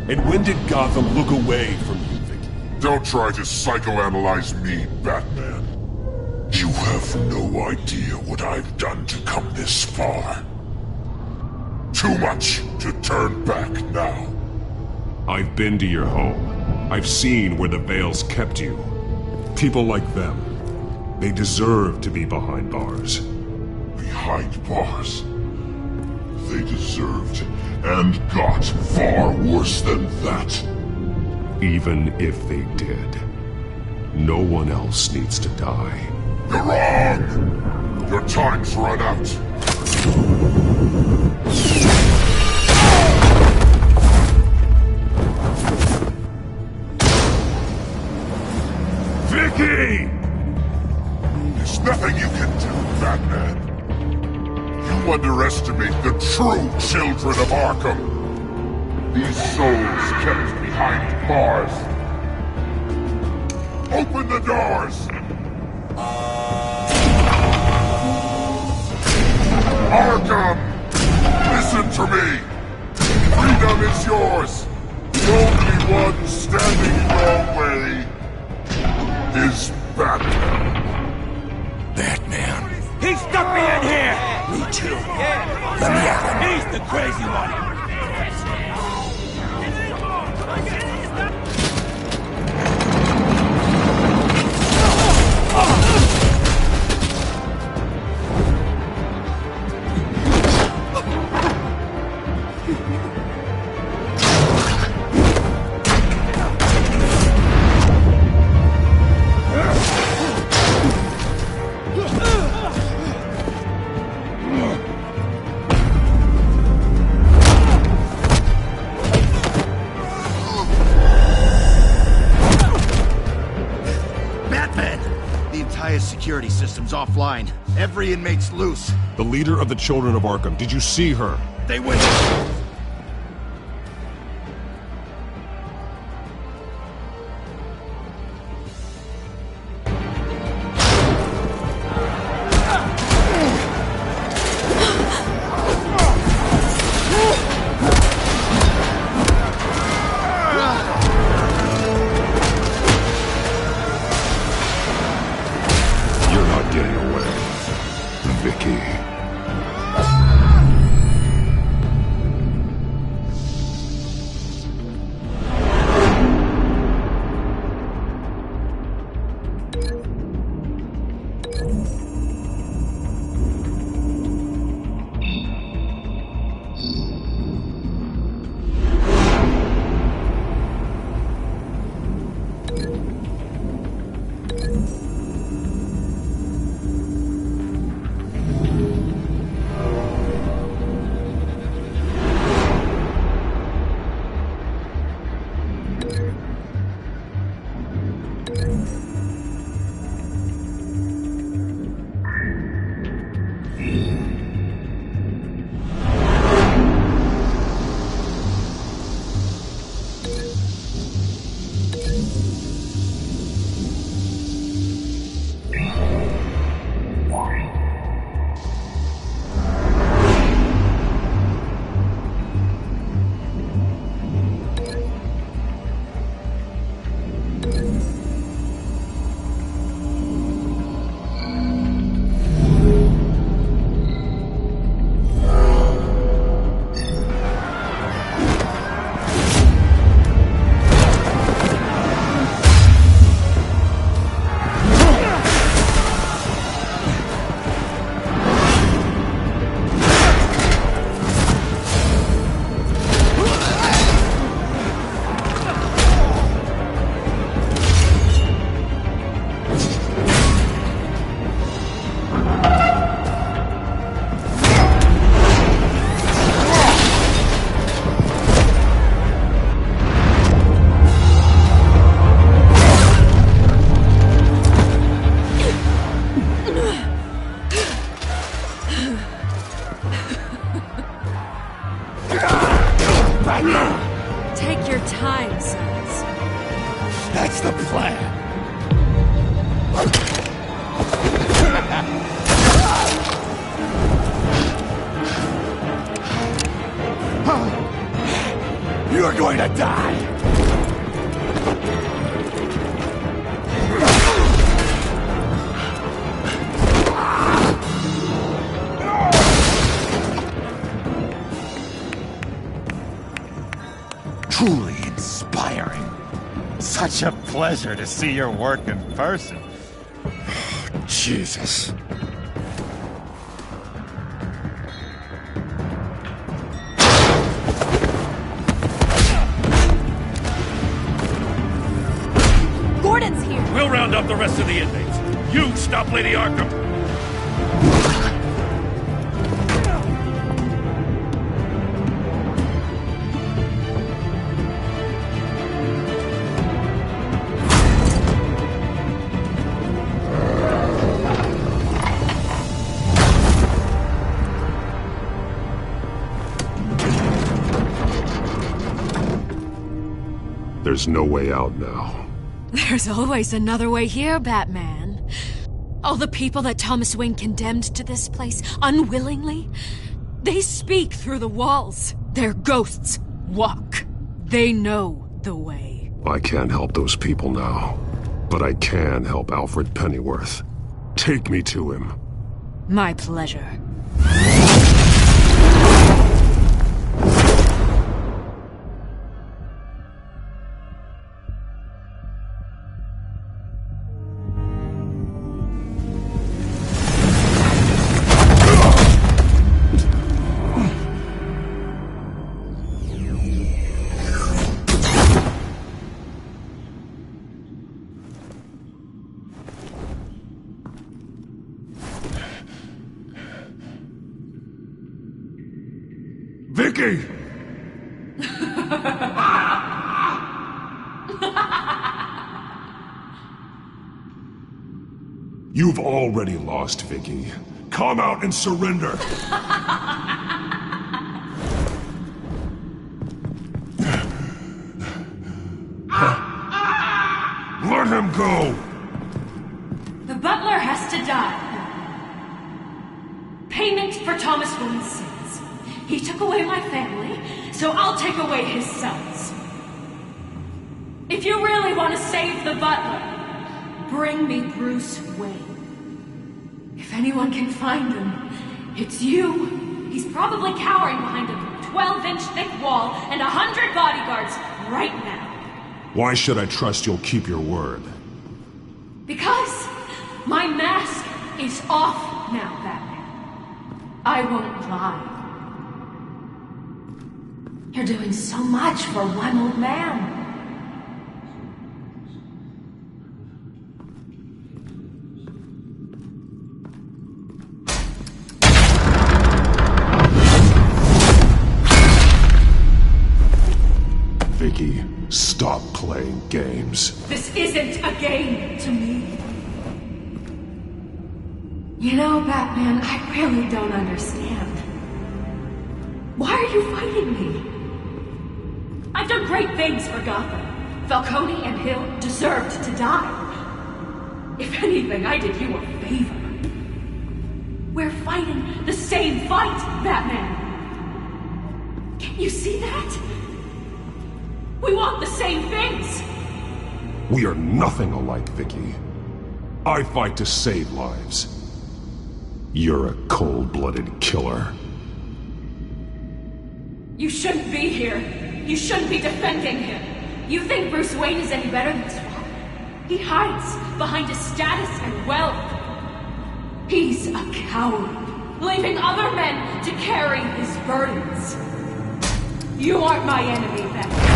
And when did Gotham look away from you, Vicky? Don't try to psychoanalyze me, Batman. You have no idea what I've done to come this far. Too much to turn back now. I've been to your home. I've seen where the Veils kept you. People like them, they deserve to be behind bars. Behind bars? They deserved and got far worse than that. Even if they did, no one else needs to die. You're wrong! Your time's run out. Vicky! There's nothing you can do, Batman. You underestimate the true children of Arkham. These souls kept behind bars. Open the doors! Arkham! Listen to me! Freedom is yours! The only one standing in your way is Batman. Batman. He stuck me in here! Me too. Let me at him. He's the crazy one! Security system's offline. Every inmate's loose. The leader of the Children of Arkham, did you see her? They went... Take your time, sons. That's the plan. You're going to die. Truly inspiring. Such such a pleasure to see your work in person. Jesus. Gordon's here! We'll round up the rest of the inmates. You stop Lady Arkham! There's no way out now. There's always another way here, Batman. All the people that Thomas Wayne condemned to this place unwillingly, they speak through the walls. Their ghosts walk. They know the way. I can't help those people now, but I can help Alfred Pennyworth. Take me to him. My pleasure. Vicky! You've already lost, Vicky. Come out and surrender! Let him go! The butler has to die. Payment for Thomas Wayne's sins. He took away my family, so I'll take away his sons. If you really want to save the butler, bring me Bruce Wayne. If anyone can find him, it's you. He's probably cowering behind a 12-inch thick wall and 100 bodyguards right now. Why should I trust you'll keep your word? Because my mask is off now, Batman. I won't lie. You're doing so much for one old man. Vicky, stop playing games. This isn't a game to me. You know, Batman, I really don't understand. Why are you fighting me? I've done great things for Gotham. Falcone and Hill deserved to die. If anything, I did you a favor. We're fighting the same fight, Batman. Can't you see that? We want the same things. We are nothing alike, Vicky. I fight to save lives. You're a cold-blooded killer. You shouldn't be here. You shouldn't be defending him. You think Bruce Wayne is any better than his father? He hides behind his status and wealth. He's a coward, leaving other men to carry his burdens. You aren't my enemy, Batman.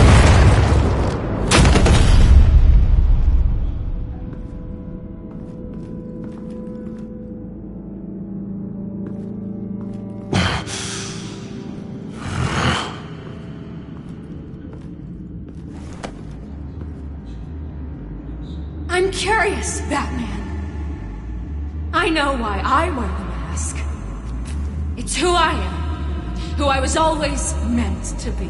I'm curious, Batman. I know why I wear the mask. It's who I am. Who I was always meant to be.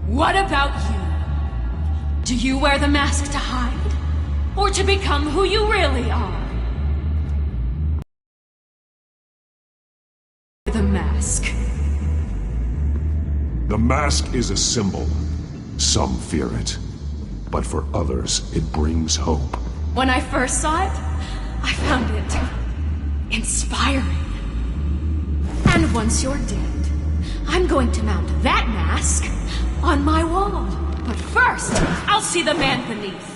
What about you? Do you wear the mask to hide? Or to become who you really are? The mask. The mask is a symbol. Some fear it. But for others, it brings hope. When I first saw it, I found it inspiring. And once you're dead, I'm going to mount that mask on my wall. But first, I'll see the man beneath.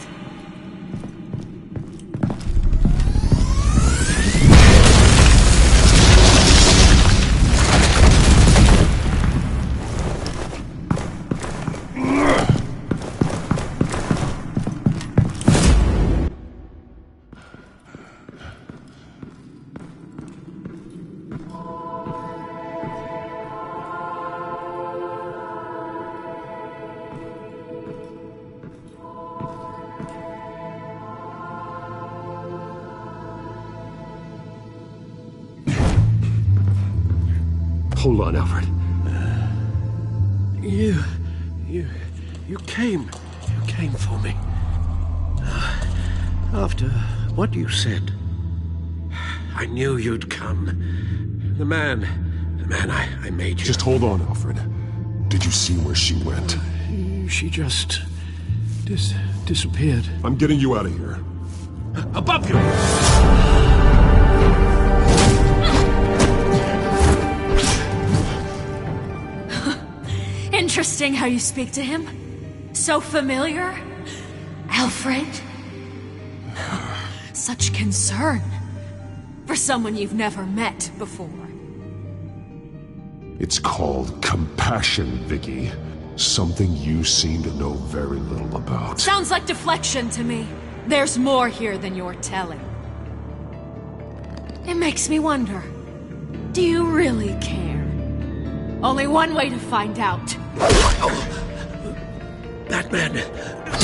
Hold on, Alfred. You came for me. After what you said, I knew you'd come. The man I made you. Just hold on, Alfred. Did you see where she went? She just disappeared. I'm getting you out of here. Above you! Interesting how you speak to him. So familiar. Alfred. Such concern. For someone you've never met before. It's called compassion, Vicky. Something you seem to know very little about. Sounds like deflection to me. There's more here than you're telling. It makes me wonder. Do you really care? Only one way to find out. Batman,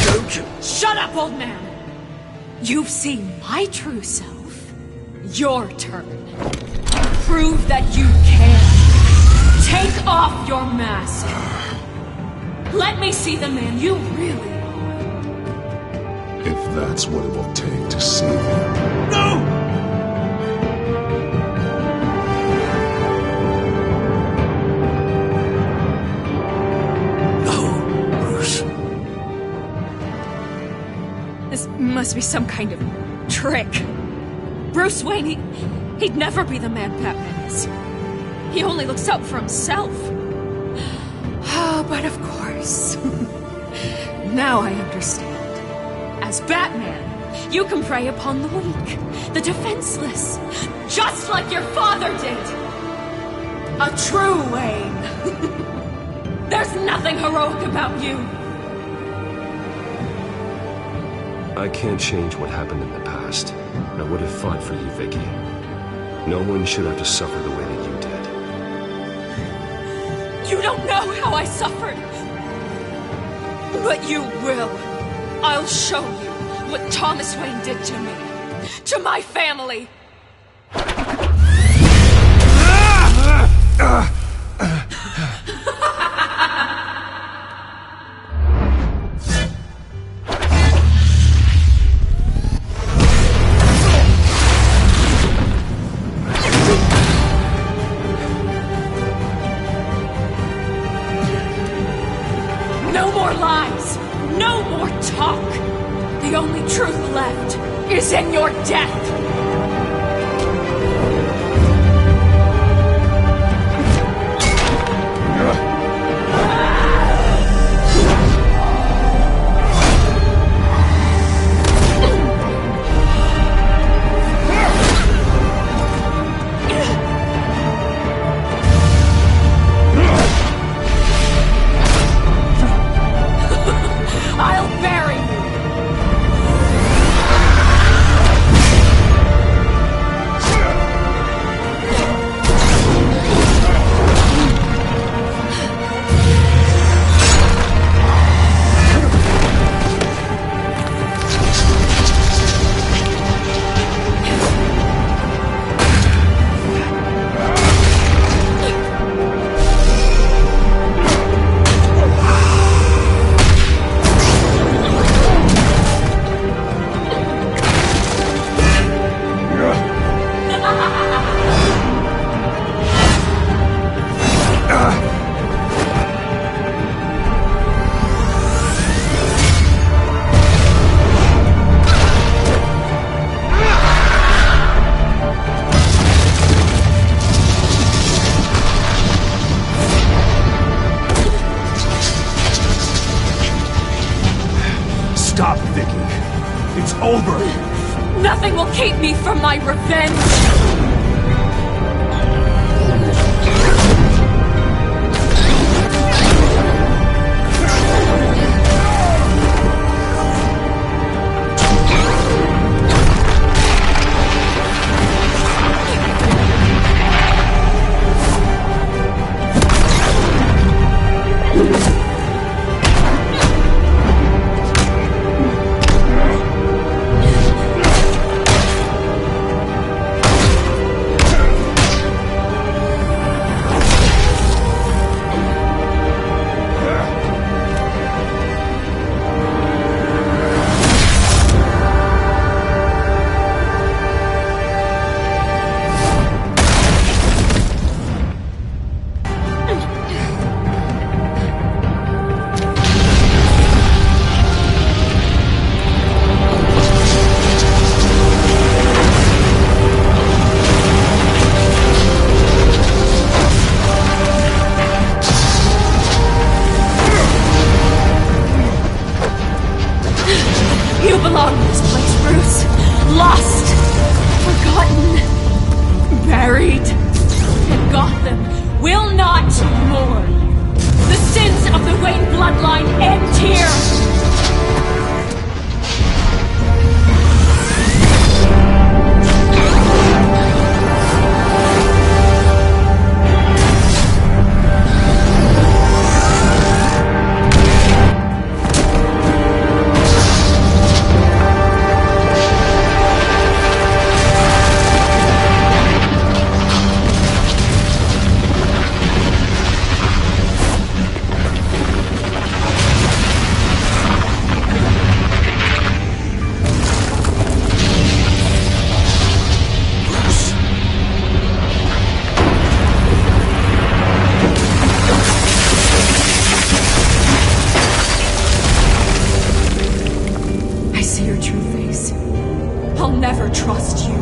don't you... Shut up, old man! You've seen my true self. Your turn. Prove that you can. Take off your mask. Let me see the man you really are. If that's what it will take to save you. No! This must be some kind of trick. Bruce Wayne, he'd never be the man Batman is. He only looks out for himself. Oh, but of course. Now I understand. As Batman, you can prey upon the weak, the defenseless, just like your father did. A true Wayne. There's nothing heroic about you. I can't change what happened in the past. I would have fought for you, Vicky. No one should have to suffer the way that you did. You don't know how I suffered. But you will. I'll show you what Thomas Wayne did to me. To my family. No more lies! No more talk! The only truth left is in your death! keep me from my revenge! You belong in this place, Bruce. Lost, forgotten, buried. And Gotham will not mourn. The sins of the Wayne bloodline end here. I'll never trust you.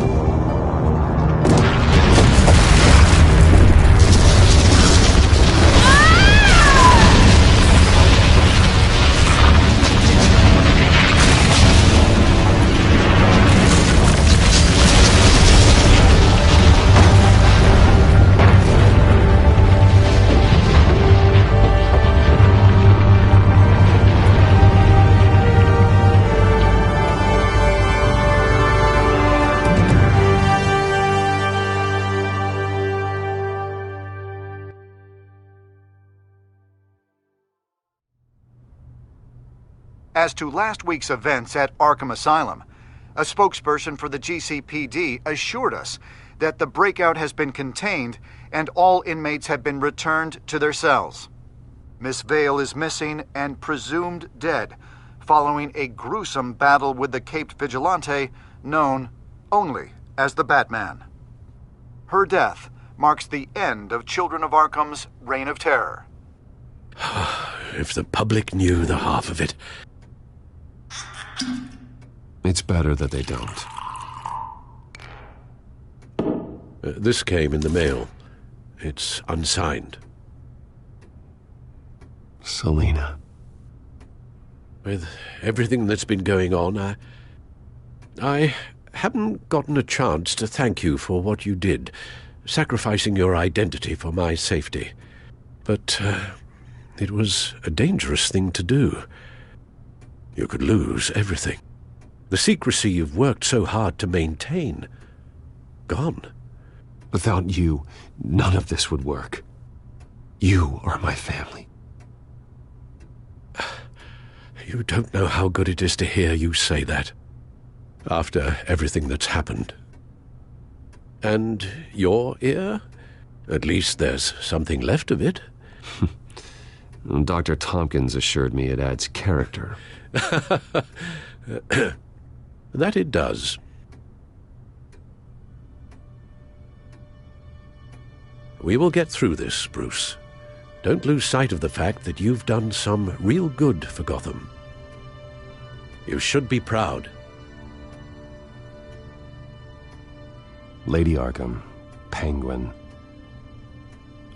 As to last week's events at Arkham Asylum, a spokesperson for the GCPD assured us that the breakout has been contained and all inmates have been returned to their cells. Miss Vale is missing and presumed dead following a gruesome battle with the caped vigilante known only as the Batman. Her death marks the end of Children of Arkham's reign of terror. If the public knew the half of it. It's better that they don't. This came in the mail. It's unsigned. Selina. With everything that's been going on, I haven't gotten a chance to thank you for what you did, sacrificing your identity for my safety. But it was a dangerous thing to do. You could lose everything. The secrecy you've worked so hard to maintain. Gone. Without you, none of this would work. You are my family. You don't know how good it is to hear you say that. After everything that's happened. And your ear? At least there's something left of it. Dr. Tompkins assured me it adds character. That it does. We will get through this, Bruce. Don't lose sight of the fact that you've done some real good for Gotham. You should be proud. Lady Arkham, Penguin,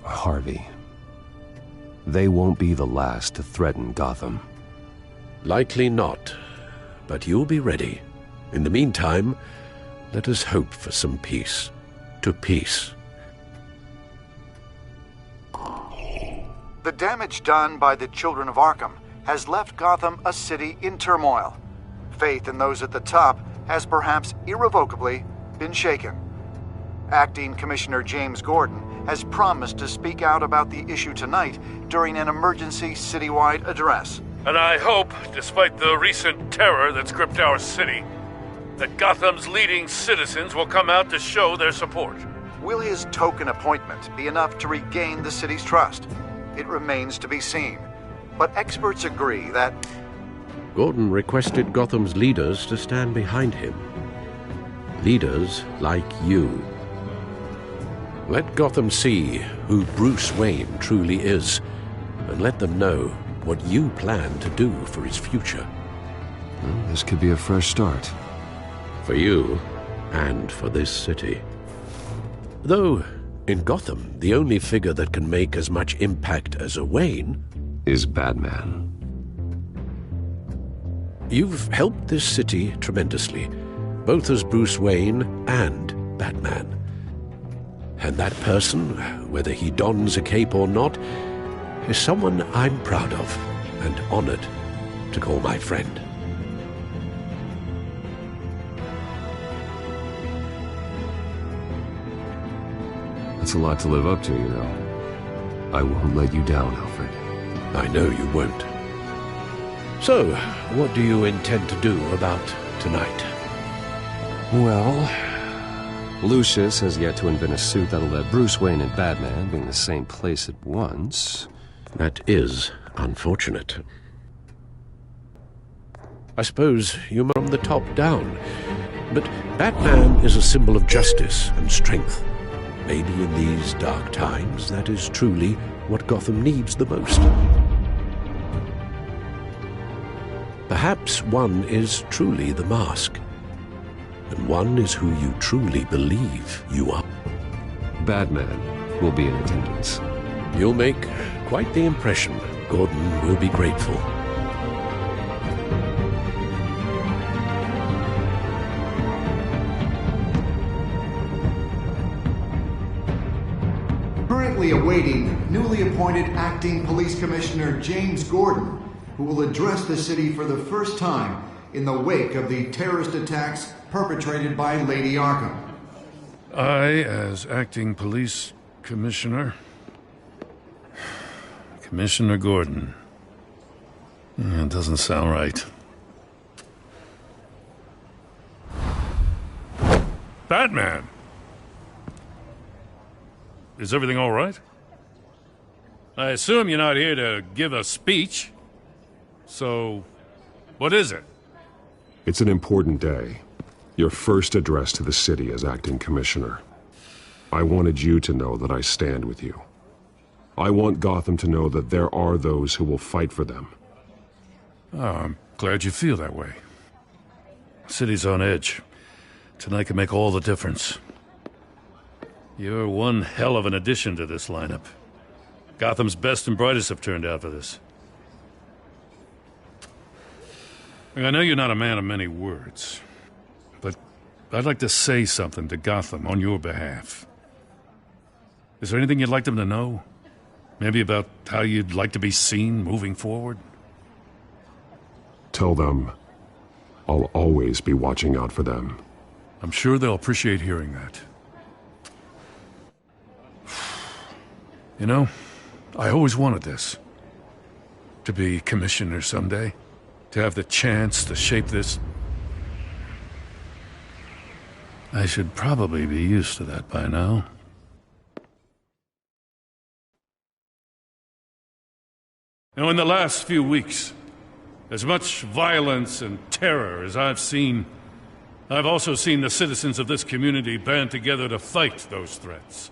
Harvey. They won't be the last to threaten Gotham. Likely not, but you'll be ready. In the meantime, let us hope for some peace. To peace. The damage done by the Children of Arkham has left Gotham a city in turmoil. Faith in those at the top has perhaps irrevocably been shaken. Acting Commissioner James Gordon has promised to speak out about the issue tonight during an emergency citywide address. And I hope, despite the recent terror that's gripped our city, that Gotham's leading citizens will come out to show their support. Will his token appointment be enough to regain the city's trust? It remains to be seen. But experts agree that Gordon requested Gotham's leaders to stand behind him. Leaders like you. Let Gotham see who Bruce Wayne truly is, and let them know what you plan to do for his future. Well, this could be a fresh start. For you, and for this city. Though, in Gotham, the only figure that can make as much impact as a Wayne is Batman. You've helped this city tremendously, both as Bruce Wayne and Batman. And that person, whether he dons a cape or not, is someone I'm proud of and honored to call my friend. That's a lot to live up to, you know. I won't let you down, Alfred. I know you won't. So, what do you intend to do about tonight? Well, Lucius has yet to invent a suit that'll let Bruce Wayne and Batman be in the same place at once. That is unfortunate. I suppose you're from the top down, but Batman is a symbol of justice and strength. Maybe in these dark times, that is truly what Gotham needs the most. Perhaps one is truly the mask, and one is who you truly believe you are. Batman will be in attendance. You'll make quite the impression. Gordon will be grateful. currently awaiting newly appointed Acting Police Commissioner James Gordon, who will address the city for the first time in the wake of the terrorist attacks perpetrated by Lady Arkham. I, as Acting Police Commissioner... Commissioner Gordon. It doesn't sound right. Batman! Is everything all right? I assume you're not here to give a speech. So, what is it? It's an important day. Your first address to the city as acting commissioner. I wanted you to know that I stand with you. I want Gotham to know that there are those who will fight for them. Oh, I'm glad you feel that way. The city's on edge. Tonight can make all the difference. You're one hell of an addition to this lineup. Gotham's best and brightest have turned out for this. I know you're not a man of many words, but I'd like to say something to Gotham on your behalf. Is there anything you'd like them to know? Maybe about how you'd like to be seen moving forward? Tell them I'll always be watching out for them. I'm sure they'll appreciate hearing that. You know, I always wanted this. To be commissioner someday. To have the chance to shape this. I should probably be used to that by now. Now, in the last few weeks, as much violence and terror as I've seen, I've also seen the citizens of this community band together to fight those threats.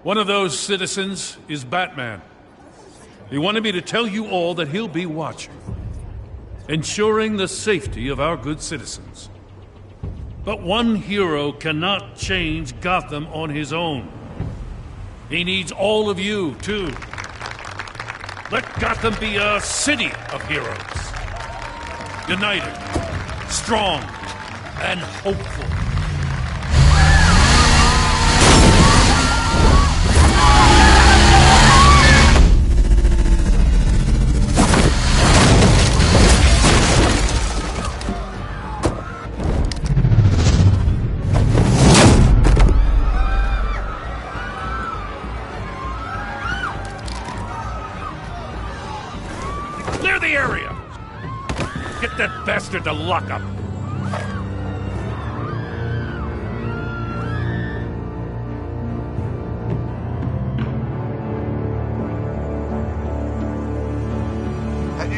One of those citizens is Batman. He wanted me to tell you all that he'll be watching, ensuring the safety of our good citizens. But one hero cannot change Gotham on his own. He needs all of you, too. Let Gotham be a city of heroes. United, strong, and hopeful. bastard to lockup.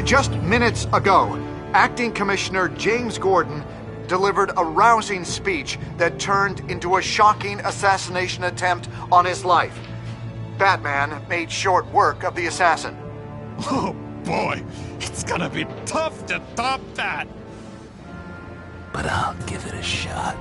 Just minutes ago, Acting Commissioner James Gordon delivered a rousing speech that turned into a shocking assassination attempt on his life. Batman made short work of the assassin. Oh boy, it's gonna be tough to top that. But I'll give it a shot.